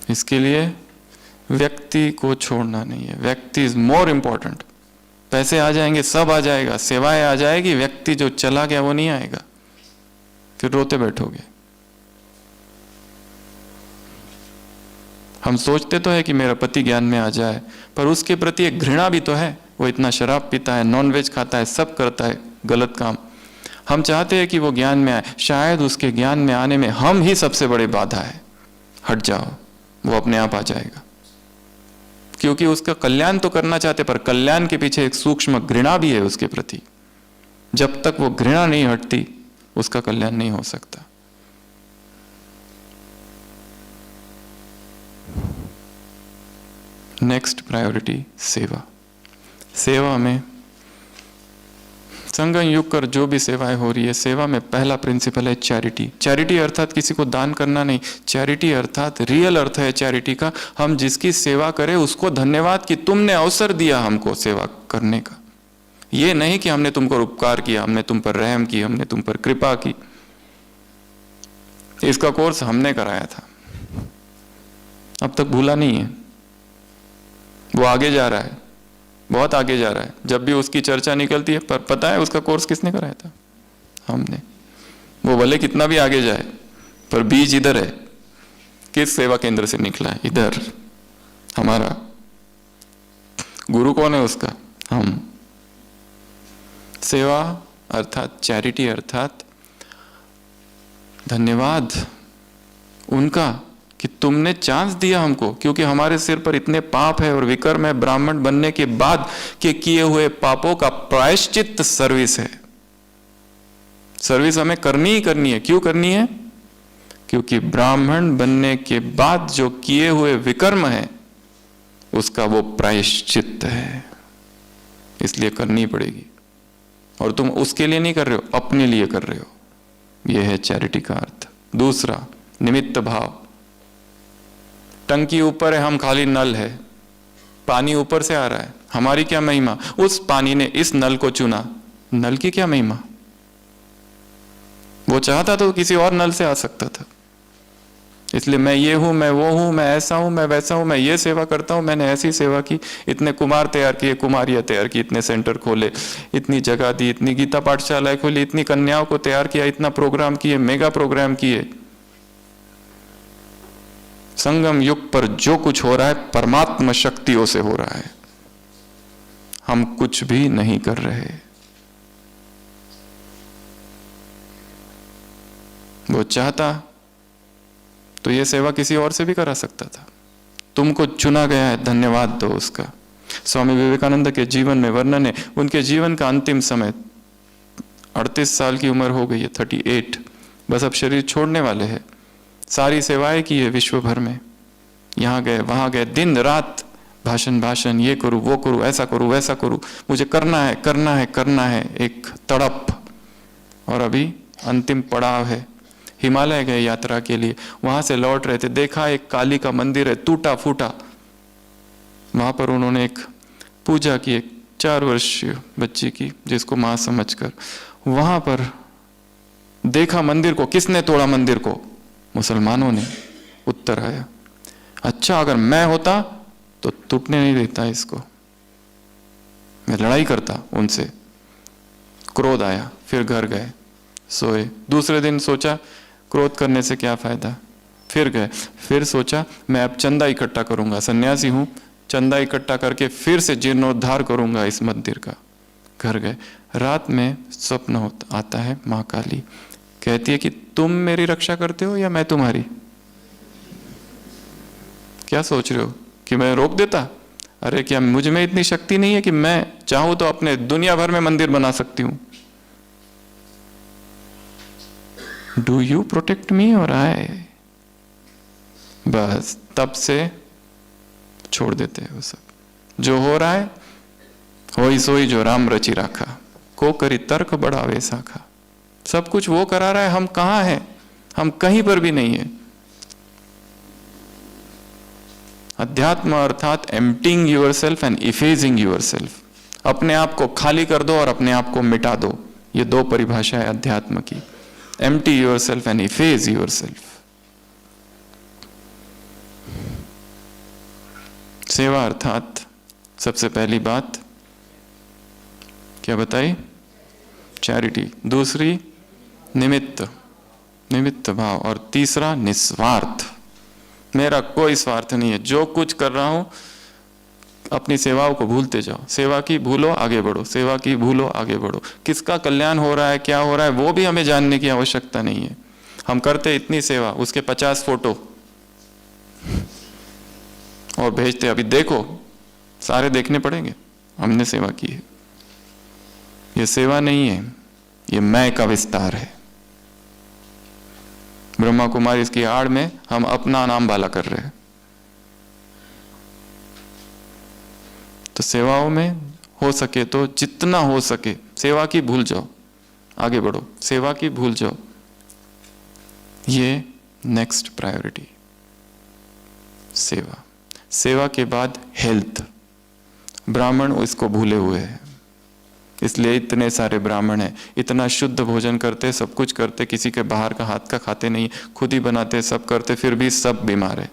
इसके लिए व्यक्ति को छोड़ना नहीं है, व्यक्ति इज मोर इंपॉर्टेंट। पैसे आ जाएंगे, सब आ जाएगा, सेवाएं आ जाएगी, व्यक्ति जो चला गया वो नहीं आएगा, फिर रोते बैठोगे। हम सोचते तो है कि मेरा पति ज्ञान में आ जाए, पर उसके प्रति एक घृणा भी तो है। वो इतना शराब पीता है, नॉनवेज खाता है, सब करता है गलत काम। हम चाहते हैं कि वो ज्ञान में आए, शायद उसके ज्ञान में आने में हम ही सबसे बड़े बाधा है। हट जाओ, वो अपने आप आ जाएगा, क्योंकि उसका कल्याण तो करना चाहते, पर कल्याण के पीछे एक सूक्ष्म घृणा भी है उसके प्रति। जब तक वो घृणा नहीं हटती, उसका कल्याण नहीं हो सकता। नेक्स्ट प्रायोरिटी, सेवा। सेवा में संगम युग कर जो भी सेवाएं हो रही है, सेवा में पहला प्रिंसिपल है चैरिटी। चैरिटी अर्थात किसी को दान करना नहीं, चैरिटी अर्थात रियल अर्थ है चैरिटी का, हम जिसकी सेवा करें उसको धन्यवाद कि तुमने अवसर दिया हमको सेवा करने का। ये नहीं कि हमने तुम पर उपकार किया, हमने तुम पर रहम की, हमने तुम पर कृपा की। इसका कोर्स हमने कराया था, अब तक भूला नहीं है। वो आगे जा रहा है, बहुत आगे जा रहा है। जब भी उसकी चर्चा निकलती है, पर पता है उसका कोर्स किसने कराया था? हमने। वो भले कितना भी आगे जाए, पर बीज इधर है। किस सेवा केंद्र से निकला है? इधर। हमारा गुरु कौन है उसका? हम। सेवा अर्थात चैरिटी अर्थात धन्यवाद उनका कि तुमने चांस दिया हमको, क्योंकि हमारे सिर पर इतने पाप है और विकर्म है ब्राह्मण बनने के बाद के किए हुए पापों का प्रायश्चित सर्विस है। सर्विस हमें करनी ही करनी है। क्यों करनी है? क्योंकि ब्राह्मण बनने के बाद जो किए हुए विकर्म है उसका वो प्रायश्चित है, इसलिए करनी पड़ेगी। और तुम उसके लिए नहीं कर रहे हो, अपने लिए कर रहे हो। यह है चैरिटी का अर्थ। दूसरा, निमित्त भाव। टंकी ऊपर है, हम खाली नल है, पानी ऊपर से आ रहा है, हमारी क्या महिमा? उस पानी ने इस नल को चुना, नल की क्या महिमा? वो चाहता तो किसी और नल से आ सकता था। इसलिए मैं ये हूं, मैं वो हूं, मैं ऐसा हूं, मैं वैसा हूं, मैं ये सेवा करता हूं, मैंने ऐसी सेवा की, इतने कुमार तैयार किए, कुमारियां तैयार की, इतने सेंटर खोले, इतनी जगह दी, इतनी गीता पाठशालाएं खोली, इतनी कन्याओं को तैयार किया, इतना प्रोग्राम किए, मेगा प्रोग्राम किए। संगम युग पर जो कुछ हो रहा है परमात्मा शक्तियों से हो रहा है, हम कुछ भी नहीं कर रहे। वो चाहता तो ये सेवा किसी और से भी करा सकता था। तुमको चुना गया है, धन्यवाद दो उसका। स्वामी विवेकानंद के जीवन में वर्णन है, उनके जीवन का अंतिम समय 38 साल की उम्र हो गई है, 38, बस अब शरीर छोड़ने वाले हैं। सारी सेवाएं की है विश्व भर में, यहाँ गए वहां गए, दिन रात भाषण, ये करूं वो करूं, ऐसा करूं वैसा करूं, मुझे करना है करना है करना है, एक तड़प। और अभी अंतिम पड़ाव है, हिमालय गए यात्रा के लिए, वहां से लौट रहे थे, देखा एक काली का मंदिर है टूटा फूटा, वहां पर उन्होंने एक पूजा की, एक 4 वर्षीय बच्ची की, जिसको मां समझकर। वहां पर देखा मंदिर को, किसने तोड़ा मंदिर को? मुसलमानों ने। उत्तर आया, अच्छा अगर मैं होता तो टूटने नहीं देता इसको, मैं लड़ाई करता उनसे। क्रोध आया, फिर घर गए, सोए। दूसरे दिन सोचा क्रोध करने से क्या फायदा, फिर गए, फिर सोचा मैं अब चंदा इकट्ठा करूंगा, सन्यासी हूं, चंदा इकट्ठा करके फिर से जीर्णोद्धार करूंगा इस मंदिर का। घर गए, रात में स्वप्न आता है, मां काली कहती है कि तुम मेरी रक्षा करते हो या मैं तुम्हारी? क्या सोच रहे हो कि मैं रोक देता? अरे क्या मुझ में इतनी शक्ति नहीं है कि मैं चाहूं तो अपने दुनिया भर में मंदिर बना सकती हूं? डू यू प्रोटेक्ट मी और आई? बस तब से छोड़ देते हैं वो सब। जो हो रहा है होई सोई जो राम रची राखा, को करी तर्क बढ़ावे साखा। सब कुछ वो करा रहा है, हम कहां हैं? हम कहीं पर भी नहीं है। अध्यात्म अर्थात एम्प्टिंग यूरसेल्फ एंड इफेजिंग यूरसेल्फ। अपने आप को खाली कर दो और अपने आप को मिटा दो, ये 2 परिभाषा है अध्यात्म की। Empty yourself and इफेज yourself. सेवा अर्थात सबसे पहली बात क्या बताई? चैरिटी। दूसरी निमित्त भाव। और तीसरा निस्वार्थ। मेरा कोई स्वार्थ नहीं है, जो कुछ कर रहा हूं अपनी सेवाओं को भूलते जाओ। सेवा की भूलो आगे बढ़ो, सेवा की भूलो आगे बढ़ो। किसका कल्याण हो रहा है, क्या हो रहा है, वो भी हमें जानने की आवश्यकता नहीं है। हम करते इतनी सेवा, उसके 50 फोटो और भेजते, अभी देखो, सारे देखने पड़ेंगे, हमने सेवा की है। ये सेवा नहीं है, ये मैं का विस्तार है। ब्रह्मा कुमारी इसकी आड़ में हम अपना नाम बाला कर रहे हैं। तो सेवाओं में हो सके तो जितना हो सके सेवा की भूल जाओ, आगे बढ़ो, सेवा की भूल जाओ। ये नेक्स्ट प्रायोरिटी सेवा। सेवा के बाद हेल्थ। ब्राह्मण इसको भूले हुए हैं, इसलिए इतने सारे ब्राह्मण हैं, इतना शुद्ध भोजन करते, सब कुछ करते, किसी के बाहर का हाथ का खाते नहीं, खुद ही बनाते, सब करते, फिर भी सब बीमार है।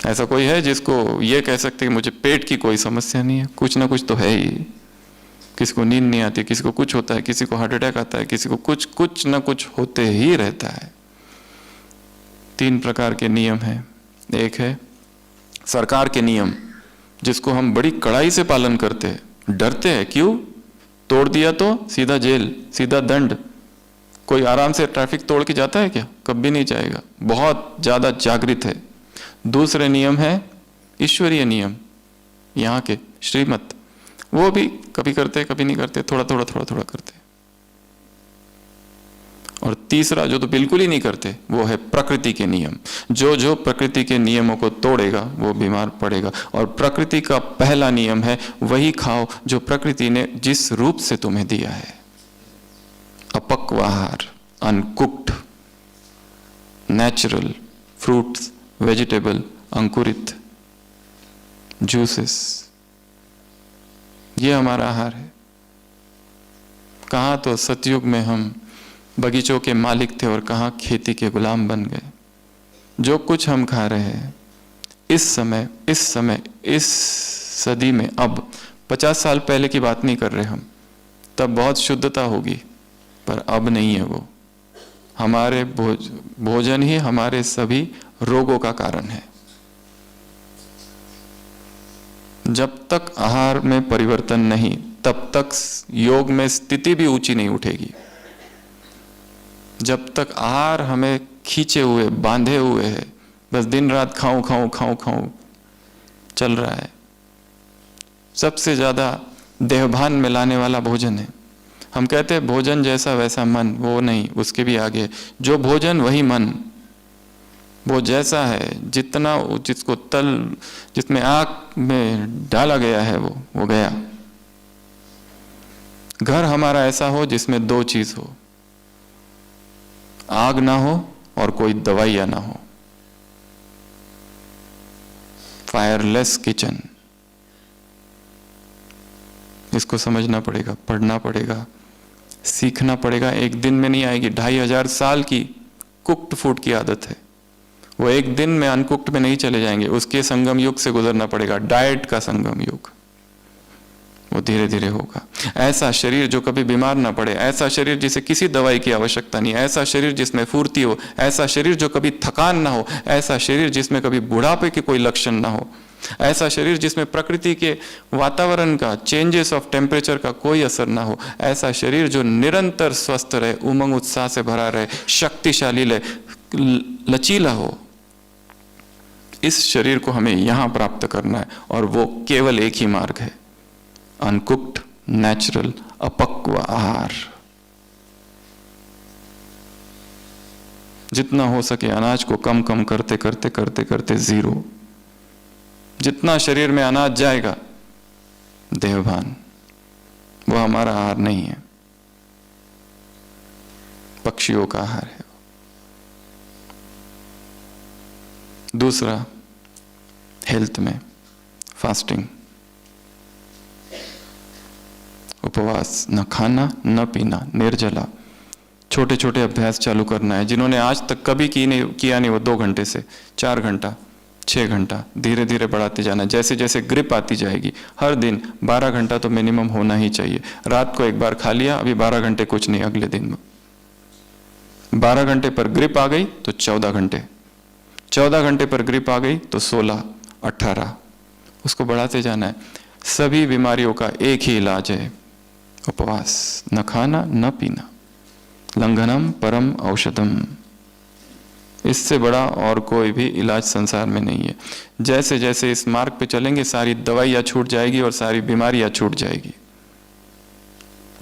ऐसा कोई है जिसको ये कह सकते कि मुझे पेट की कोई समस्या नहीं है? कुछ ना कुछ तो है ही। किसी को नींद नहीं आती, किसी को कुछ होता है, किसी को हार्ट अटैक आता है, किसी को कुछ ना कुछ होते ही रहता है। 3 प्रकार के नियम हैं। एक है सरकार के नियम, जिसको हम बड़ी कड़ाई से पालन करते हैं, डरते हैं। क्यों? तोड़ दिया तो सीधा जेल, सीधा दंड। कोई आराम से ट्रैफिक तोड़ के जाता है क्या? कभी नहीं जाएगा, बहुत ज्यादा जागृत है। दूसरे नियम है ईश्वरीय नियम, यहाँ के श्रीमत, वो भी कभी करते कभी नहीं करते, थोड़ा थोड़ा करते। और तीसरा जो तो बिल्कुल ही नहीं करते, वो है प्रकृति के नियम। जो प्रकृति के नियमों को तोड़ेगा वो बीमार पड़ेगा। और प्रकृति का पहला नियम है वही खाओ जो प्रकृति ने जिस रूप से तुम्हें दिया है। अपक्व आहार, अनकुक्ड, नेचुरल फ्रूट्स, वेजिटेबल, अंकुरित, जूसेस, ये हमारा आहार है। कहाँ तो सतयुग में हम बगीचों के मालिक थे और कहाँ खेती के गुलाम बन गए। जो कुछ हम खा रहे हैं इस समय इस सदी में, अब 50 साल पहले की बात नहीं कर रहे हम, तब बहुत शुद्धता होगी, पर अब नहीं है वो। हमारे भोजन ही हमारे सभी रोगों का कारण है। जब तक आहार में परिवर्तन नहीं, तब तक योग में स्थिति भी ऊंची नहीं उठेगी। जब तक आहार हमें खींचे हुए, बांधे हुए है, बस दिन रात खाऊं खाऊं खाऊं खाऊं चल रहा है। सबसे ज्यादा देहभान में लाने वाला भोजन है। हम कहते हैं भोजन जैसा वैसा मन, वो नहीं, उसके भी आगे। जो भोजन वही मन, वो जैसा है, जितना जिसको जिसमें आग में डाला गया है वो गया। घर हमारा ऐसा हो जिसमें दो चीज हो, आग ना हो और कोई दवाइयां ना हो। फायरलेस किचन, इसको समझना पड़ेगा, पढ़ना पड़ेगा, सीखना पड़ेगा। एक दिन में नहीं आएगी। 2500 साल की कुक्ड फूड की आदत है, वो एक दिन में अनकुक्ड में नहीं चले जाएंगे। उसके संगम युग से गुजरना पड़ेगा, डाइट का संगम युग, वो धीरे धीरे होगा। ऐसा शरीर जो कभी बीमार ना पड़े, ऐसा शरीर जिसे किसी दवाई की आवश्यकता नहीं, ऐसा शरीर जिसमें फुर्ती हो, ऐसा शरीर जो कभी थकान ना हो, ऐसा शरीर जिसमें कभी बुढ़ापे के कोई लक्षण ना हो, ऐसा शरीर जिसमें प्रकृति के वातावरण का, चेंजेस ऑफ टेम्परेचर का कोई असर ना हो, ऐसा शरीर जो निरंतर स्वस्थ रहे, उमंग उत्साह से भरा रहे, शक्तिशाली लचीला हो। इस शरीर को हमें यहां प्राप्त करना है, और वो केवल एक ही मार्ग है, अनकुक्ड, नेचुरल, अपक्व आहार। जितना हो सके अनाज को कम कम करते करते करते करते जीरो। जितना शरीर में अनाज जाएगा, देहभान, वो हमारा आहार नहीं है, पक्षियों का आहार है। दूसरा, हेल्थ में फास्टिंग, उपवास, न खाना न पीना, निर्जला। छोटे छोटे अभ्यास चालू करना है। जिन्होंने आज तक कभी किया नहीं, वो 2 घंटे से 4 घंटा, 6 घंटा, धीरे धीरे बढ़ाते जाना। जैसे जैसे ग्रिप आती जाएगी, हर दिन 12 घंटा तो मिनिमम होना ही चाहिए। रात को एक बार खा लिया, अभी 12 घंटे कुछ नहीं, अगले दिन 12 घंटे पर ग्रिप आ गई तो 14 घंटे, 14 घंटे पर ग्रिप आ गई तो 16, 18, उसको बढ़ाते जाना है। सभी बीमारियों का एक ही इलाज है, उपवास, न खाना न पीना। लंघनम परम औषधम, इससे बड़ा और कोई भी इलाज संसार में नहीं है। जैसे जैसे इस मार्ग पे चलेंगे, सारी दवाइयां छूट जाएगी और सारी बीमारियां छूट जाएगी।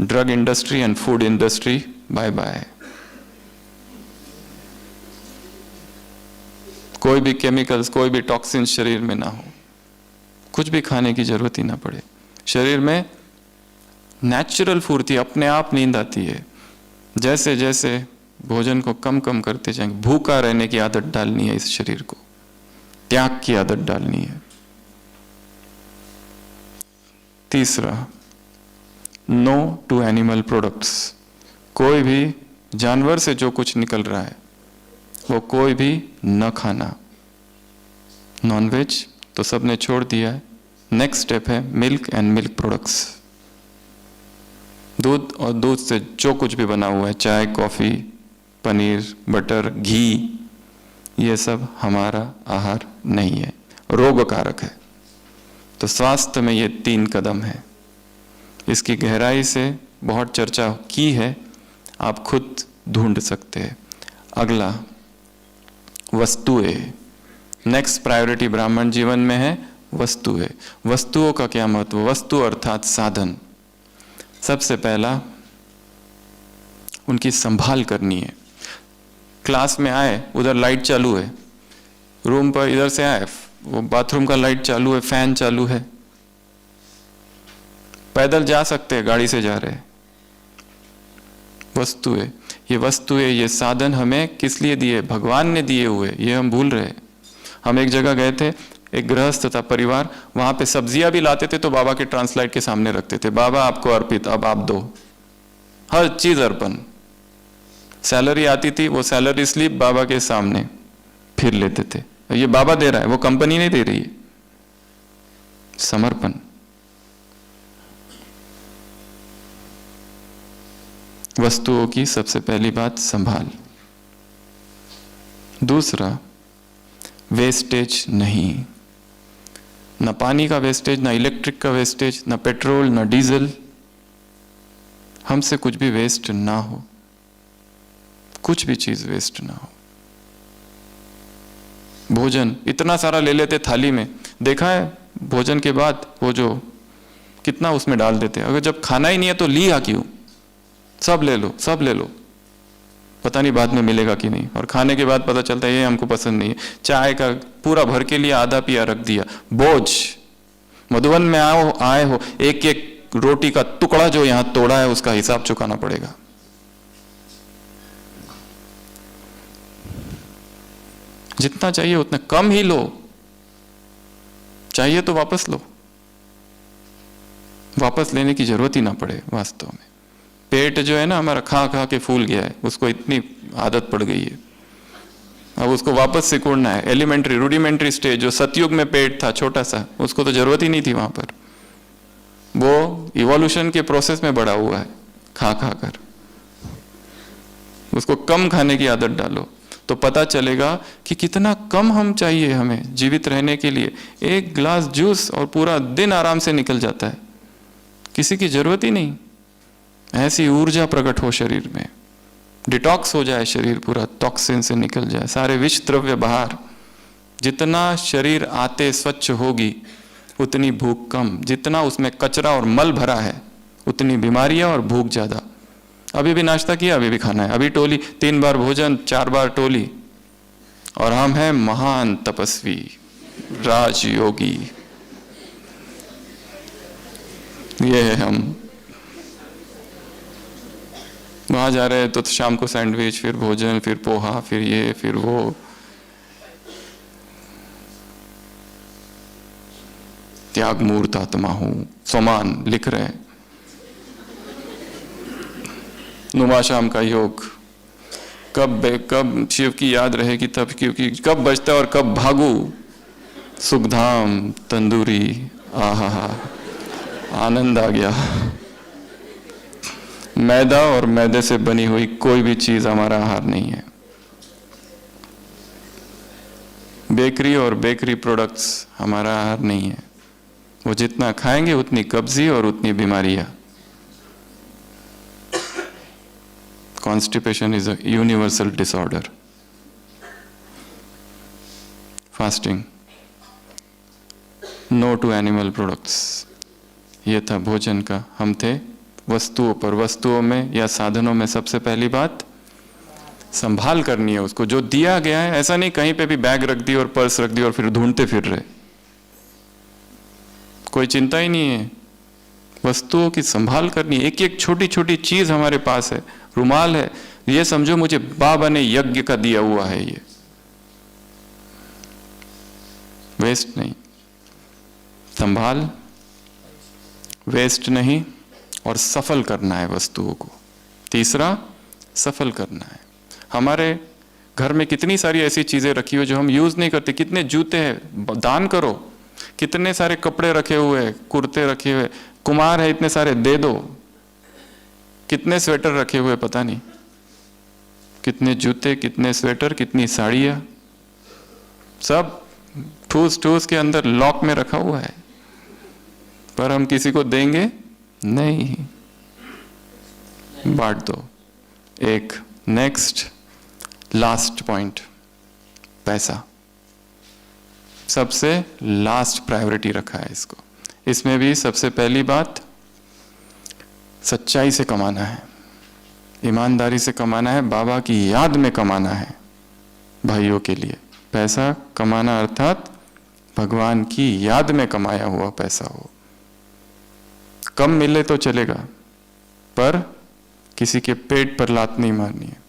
Drug industry and food industry, bye bye. कोई भी केमिकल्स, कोई भी टॉक्सिन्स शरीर में ना हो, कुछ भी खाने की जरूरत ही ना पड़े। शरीर में नेचुरल फुर्ती, अपने आप नींद आती है। जैसे जैसे भोजन को कम कम करते जाएंगे, भूखा रहने की आदत डालनी है, इस शरीर को त्याग की आदत डालनी है। तीसरा, नो टू एनिमल प्रोडक्ट्स। कोई भी जानवर से जो कुछ निकल रहा है वो कोई भी न खाना। नॉनवेज तो सबने छोड़ दिया है। नेक्स्ट स्टेप है मिल्क एंड मिल्क प्रोडक्ट्स, दूध और दूध से जो कुछ भी बना हुआ है, चाय, कॉफी, पनीर, बटर, घी, ये सब हमारा आहार नहीं है, रोग कारक है। तो स्वास्थ्य में ये 3 कदम है। इसकी गहराई से बहुत चर्चा की है, आप खुद ढूंढ सकते हैं। अगला, वस्तुएं। नेक्स्ट प्रायोरिटी ब्राह्मण जीवन में है वस्तुएं। वस्तुओं का क्या महत्व? वस्तु अर्थात साधन। सबसे पहला, उनकी संभाल करनी है। क्लास में आए, उधर लाइट चालू है, रूम पर इधर से आए, वो बाथरूम का लाइट चालू है, फैन चालू है। पैदल जा सकते हैं, गाड़ी से जा रहे हैं। वस्तुएं, ये वस्तुएं, ये साधन हमें किस लिए दिए? भगवान ने दिए हुए, ये हम भूल रहे। हम एक जगह गए थे, एक गृहस्थ था परिवार, वहां पे सब्जियां भी लाते थे तो बाबा के ट्रांसलाइट के सामने रखते थे, बाबा आपको अर्पित, अब आप दो। हर चीज अर्पण। सैलरी आती थी, वो सैलरी स्लिप बाबा के सामने फिर लेते थे। ये बाबा दे रहा है, वो कंपनी नहीं दे रही है। समर्पण। वस्तुओं की सबसे पहली बात संभाल। दूसरा, वेस्टेज नहीं, न पानी का वेस्टेज, न इलेक्ट्रिक का वेस्टेज, न पेट्रोल, न डीजल। हमसे कुछ भी वेस्ट ना हो, कुछ भी चीज वेस्ट ना हो। भोजन इतना सारा ले लेते थाली में, देखा है भोजन के बाद वो जो कितना उसमें डाल देते हैं। अगर जब खाना ही नहीं है तो लिया क्यों? सब ले लो, सब ले लो, पता नहीं बाद में मिलेगा कि नहीं। और खाने के बाद पता चलता है ये हमको पसंद नहीं है। चाय का पूरा भर के लिए आधा पिया रख दिया। बोझ। मधुबन में आए हो, एक एक रोटी का टुकड़ा जो यहां तोड़ा है उसका हिसाब चुकाना पड़ेगा। जितना चाहिए उतना कम ही लो, चाहिए तो वापस लो, वापस लेने की जरूरत ही ना पड़े। वास्तव में पेट जो है ना हमारा, खा खा के फूल गया है, उसको इतनी आदत पड़ गई है, अब उसको वापस सिकुड़ना है। एलिमेंट्री रूडिमेंट्री स्टेज जो सतयुग में पेट था छोटा सा, उसको तो जरूरत ही नहीं थी वहां पर। वो इवोल्यूशन के प्रोसेस में बड़ा हुआ है खा खा कर। उसको कम खाने की आदत डालो तो पता चलेगा कि कितना कम हम चाहिए हमें जीवित रहने के लिए। एक गिलास जूस और पूरा दिन आराम से निकल जाता है, किसी की जरूरत ही नहीं। ऐसी ऊर्जा प्रकट हो शरीर में, डिटॉक्स हो जाए शरीर पूरा, टॉक्सिन से निकल जाए, सारे विष द्रव्य बाहर। जितना शरीर आते स्वच्छ होगी उतनी भूख कम, जितना उसमें कचरा और मल भरा है उतनी बीमारियां और भूख ज्यादा। अभी भी नाश्ता किया, अभी भी खाना है, अभी टोली, 3 बार भोजन, 4 बार टोली, और हम हैं महान तपस्वी राजयोगी। ये है हम। वहां जा रहे हैं तो शाम को सैंडविच, फिर भोजन, फिर पोहा, फिर ये, फिर वो। त्याग मूर्त आत्मा हूं, स्वमान लिख रहे हैं। नुमा शाम का योग, कब शिव की याद रहेगी तब, क्योंकि कब बजता और कब भागू। सुखधाम तंदूरी, आहा आनंद आ गया। मैदा और मैदे से बनी हुई कोई भी चीज हमारा आहार नहीं है। बेकरी और बेकरी प्रोडक्ट्स हमारा आहार नहीं है। वो जितना खाएंगे उतनी कब्जी और उतनी बीमारियां। Constipation is a universal disorder. Fasting. No to animal products. ये था भोजन का। हम थे वस्तुओं पर। वस्तुओं में या साधनों में सबसे पहली बात संभाल करनी है उसको। जो दिया गया है, ऐसा नहीं कहीं पे भी बैग रख दी और पर्स रख दी और फिर ढूंढते फिर रहे, कोई चिंता ही नहीं है। वस्तुओं की संभाल करनी, एक एक छोटी छोटी चीज हमारे पास है। रुमाल है, ये समझो मुझे बाबा ने यज्ञ का दिया हुआ है, ये वेस्ट नहीं। संभाल, वेस्ट नहीं, और सफल करना है वस्तुओं को। तीसरा, सफल करना है। हमारे घर में कितनी सारी ऐसी चीजें रखी हुई जो हम यूज नहीं करते। कितने जूते हैं, दान करो। कितने सारे कपड़े रखे हुए, कुर्ते रखे हुए, कुमार है इतने सारे, दे दो। कितने स्वेटर रखे हुए पता नहीं, कितने जूते, कितने स्वेटर, कितनी साड़ियां, सब ठूस ठूस के अंदर लॉक में रखा हुआ है, पर हम किसी को देंगे नहीं, बांट दो। एक नेक्स्ट लास्ट पॉइंट, पैसा। सबसे लास्ट प्रायोरिटी रखा है इसको। इसमें भी सबसे पहली बात सच्चाई से कमाना है, ईमानदारी से कमाना है, बाबा की याद में कमाना है। भाइयों के लिए पैसा कमाना अर्थात भगवान की याद में कमाया हुआ पैसा हो। कम मिले तो चलेगा, पर किसी के पेट पर लात नहीं मारनी है।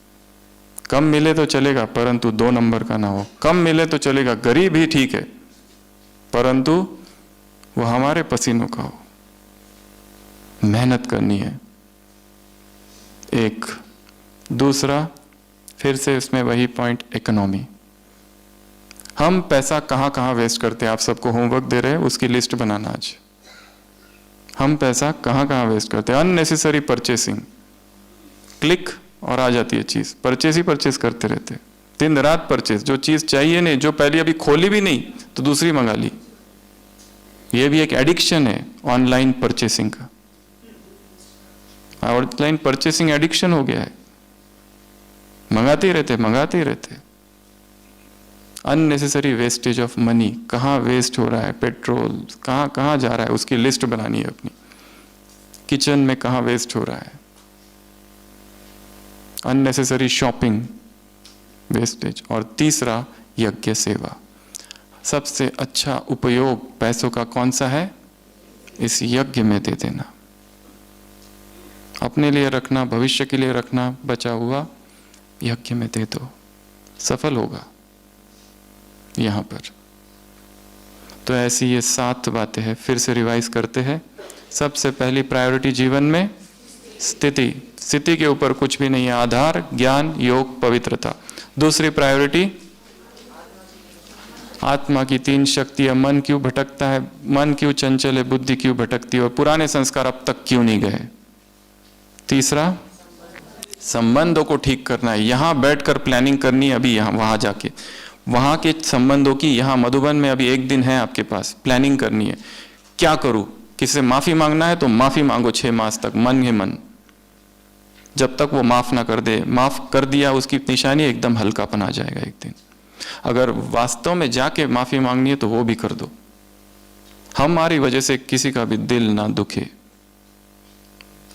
कम मिले तो चलेगा, परंतु 2 नंबर का ना हो। कम मिले तो चलेगा, गरीब ही ठीक है, परंतु वो हमारे पसीनों का हो। मेहनत करनी है। एक दूसरा, फिर से इसमें वही पॉइंट, इकोनॉमी। हम पैसा कहाँ कहाँ वेस्ट करते हैं, आप सबको होमवर्क दे रहे हैं, उसकी लिस्ट बनाना आज। हम पैसा कहाँ कहाँ वेस्ट करते हैं, अननेसेसरी परचेसिंग, क्लिक और आ जाती है चीज, परचेस ही परचेस करते रहते, दिन रात परचेस, जो चीज चाहिए नहीं, जो पहले अभी खोली भी नहीं तो दूसरी मंगा ली। ये भी एक एडिक्शन है ऑनलाइन परचेसिंग का, ऑनलाइन परचेसिंग एडिक्शन हो गया है, मंगाते ही रहते। अननेसेसरी वेस्टेज ऑफ मनी, कहाँ वेस्ट हो रहा है, पेट्रोल कहाँ कहाँ जा रहा है, उसकी लिस्ट बनानी है अपनी। किचन में कहाँ वेस्ट हो रहा है, अननेसेसरी शॉपिंग, वेस्टेज। और तीसरा, यज्ञ सेवा। सबसे अच्छा उपयोग पैसों का कौन सा है, इस यज्ञ में दे देना, अपने लिए रखना, भविष्य के लिए रखना, बचा हुआ यज्ञ में दे दो, सफल होगा यहां पर। तो ऐसी ये 7 बातें हैं, फिर से रिवाइज करते हैं। सबसे पहली प्रायोरिटी जीवन में स्थिति के ऊपर कुछ भी नहीं है, आधार ज्ञान योग पवित्रता। दूसरी प्रायोरिटी आत्मा की 3 शक्तियां, मन क्यों भटकता है, मन क्यों चंचल है, बुद्धि क्यों भटकती है, और पुराने संस्कार अब तक क्यों नहीं गए। तीसरा, संबंधों को ठीक करना है, यहां बैठकर प्लानिंग करनी है, अभी यहां वहां जाके वहां के संबंधों की, यहां मधुबन में अभी 1 दिन है आपके पास, प्लानिंग करनी है। क्या करूं, किसी से माफी मांगना है तो माफी मांगो 6 मास तक, मन ही मन, जब तक वो माफ ना कर दे। माफ कर दिया उसकी निशानी, एकदम हल्कापन आ जाएगा एक दिन। अगर वास्तव में जाके माफी मांगनी है तो वो भी कर दो, हमारी वजह से किसी का भी दिल ना दुखे।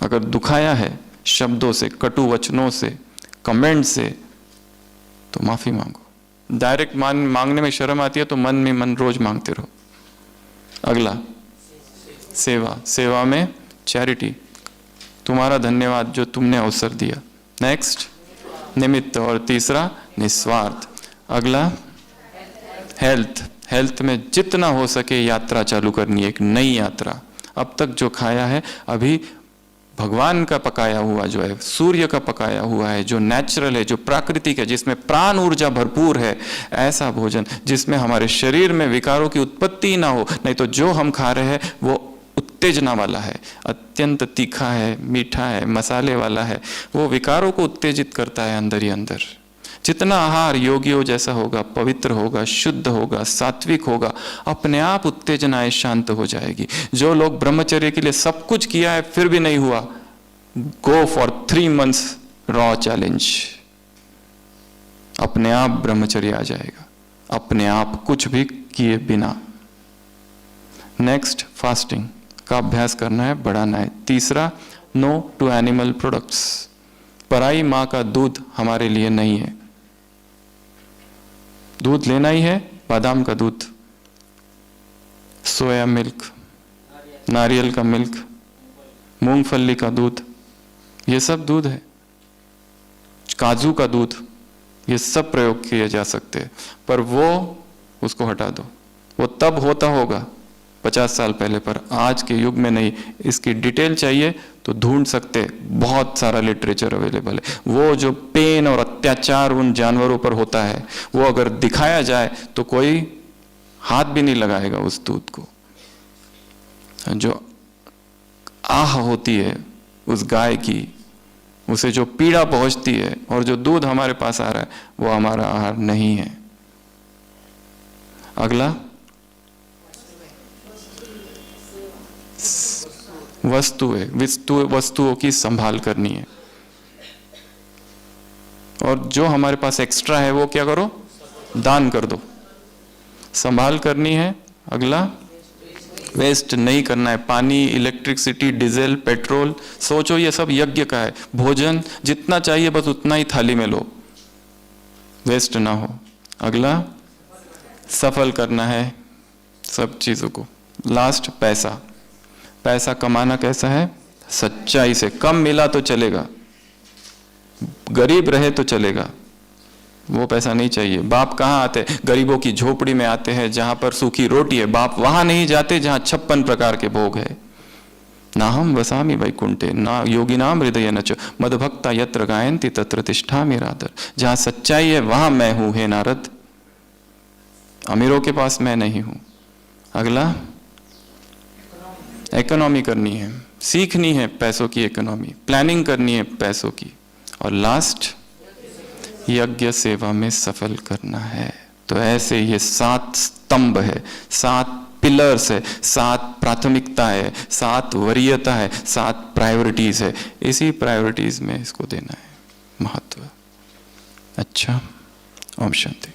अगर दुखाया है शब्दों से, कटु वचनों से, कमेंट से, तो माफी मांगो। डायरेक्ट मांगने में शर्म आती है तो मन में मन रोज मांगते रहो। अगला, सेवा में चैरिटी, तुम्हारा धन्यवाद जो तुमने अवसर दिया। नेक्स्ट, निमित्त। और तीसरा, निस्वार्थ। अगला, हेल्थ में जितना हो सके यात्रा चालू करनी है, एक नई यात्रा। अब तक जो खाया है, अभी भगवान का पकाया हुआ जो है, सूर्य का पकाया हुआ है, जो नेचुरल है, जो प्राकृतिक है, जिसमें प्राण ऊर्जा भरपूर है, ऐसा भोजन जिसमें हमारे शरीर में विकारों की उत्पत्ति ना हो। नहीं तो जो हम खा रहे हैं वो उत्तेजना वाला है, अत्यंत तीखा है, मीठा है, मसाले वाला है, वो विकारों को उत्तेजित करता है अंदर ही अंदर। जितना आहार योगियों जैसा होगा, पवित्र होगा, शुद्ध होगा, सात्विक होगा, अपने आप उत्तेजनाएं शांत हो जाएगी। जो लोग ब्रह्मचर्य के लिए सब कुछ किया है फिर भी नहीं हुआ, go for 3 months raw challenge, अपने आप ब्रह्मचर्य आ जाएगा, अपने आप कुछ भी किए बिना। नेक्स्ट, फास्टिंग का अभ्यास करना है, बढ़ाना है। तीसरा, नो टू एनिमल प्रोडक्ट्स, पराई माँ का दूध हमारे लिए नहीं है। दूध लेना ही है, बादाम का दूध, सोया मिल्क, नारियल का मिल्क, मूंगफली का दूध, ये सब दूध है, काजू का दूध, ये सब प्रयोग किए जा सकते हैं। पर वो उसको हटा दो, वो तब होता होगा 50 साल पहले, पर आज के युग में नहीं। इसकी डिटेल चाहिए तो ढूंढ सकते, बहुत सारा लिटरेचर अवेलेबल है। वो जो पेन और अत्याचार उन जानवरों पर होता है, वो अगर दिखाया जाए तो कोई हाथ भी नहीं लगाएगा उस दूध को। जो आह होती है उस गाय की, उसे जो पीड़ा पहुंचती है, और जो दूध हमारे पास आ रहा है, वो हमारा आहार नहीं है। अगला, वस्तुओं की संभाल करनी है, और जो हमारे पास एक्स्ट्रा है वो क्या करो, दान कर दो, संभाल करनी है। अगला, वेस्ट नहीं करना है, पानी, इलेक्ट्रिसिटी, डीजल, पेट्रोल, सोचो ये सब यज्ञ का है। भोजन जितना चाहिए बस उतना ही थाली में लो, वेस्ट ना हो। अगला, सफल करना है सब चीजों को। लास्ट, पैसा कमाना कैसा है, सच्चाई से। कम मिला तो चलेगा, गरीब रहे तो चलेगा, वो पैसा नहीं चाहिए। बाप कहाँ आते, गरीबों की झोपड़ी में आते हैं जहां पर सूखी रोटी है। बाप वहां नहीं जाते जहां 56 प्रकार के भोग है। नाहम वसामि वैकुंठे ना योगिनाम हृदय न च मदभक्ता यत्र गायन्ति तत्र तिष्ठामि राधर। जहाँ सच्चाई है वहां मैं हूं हे नारद, अमीरों के पास मैं नहीं हूं। अगला, इकोनॉमी करनी है, सीखनी है पैसों की इकोनॉमी, प्लानिंग करनी है पैसों की, और लास्ट यज्ञ सेवा में सफल करना है। तो ऐसे ये 7 स्तंभ है, 7 पिलर्स है, 7 प्राथमिकता है, 7 वरीयता है, 7 प्रायोरिटीज है। इसी प्रायोरिटीज में इसको देना है महत्व। अच्छा, ओम शांति।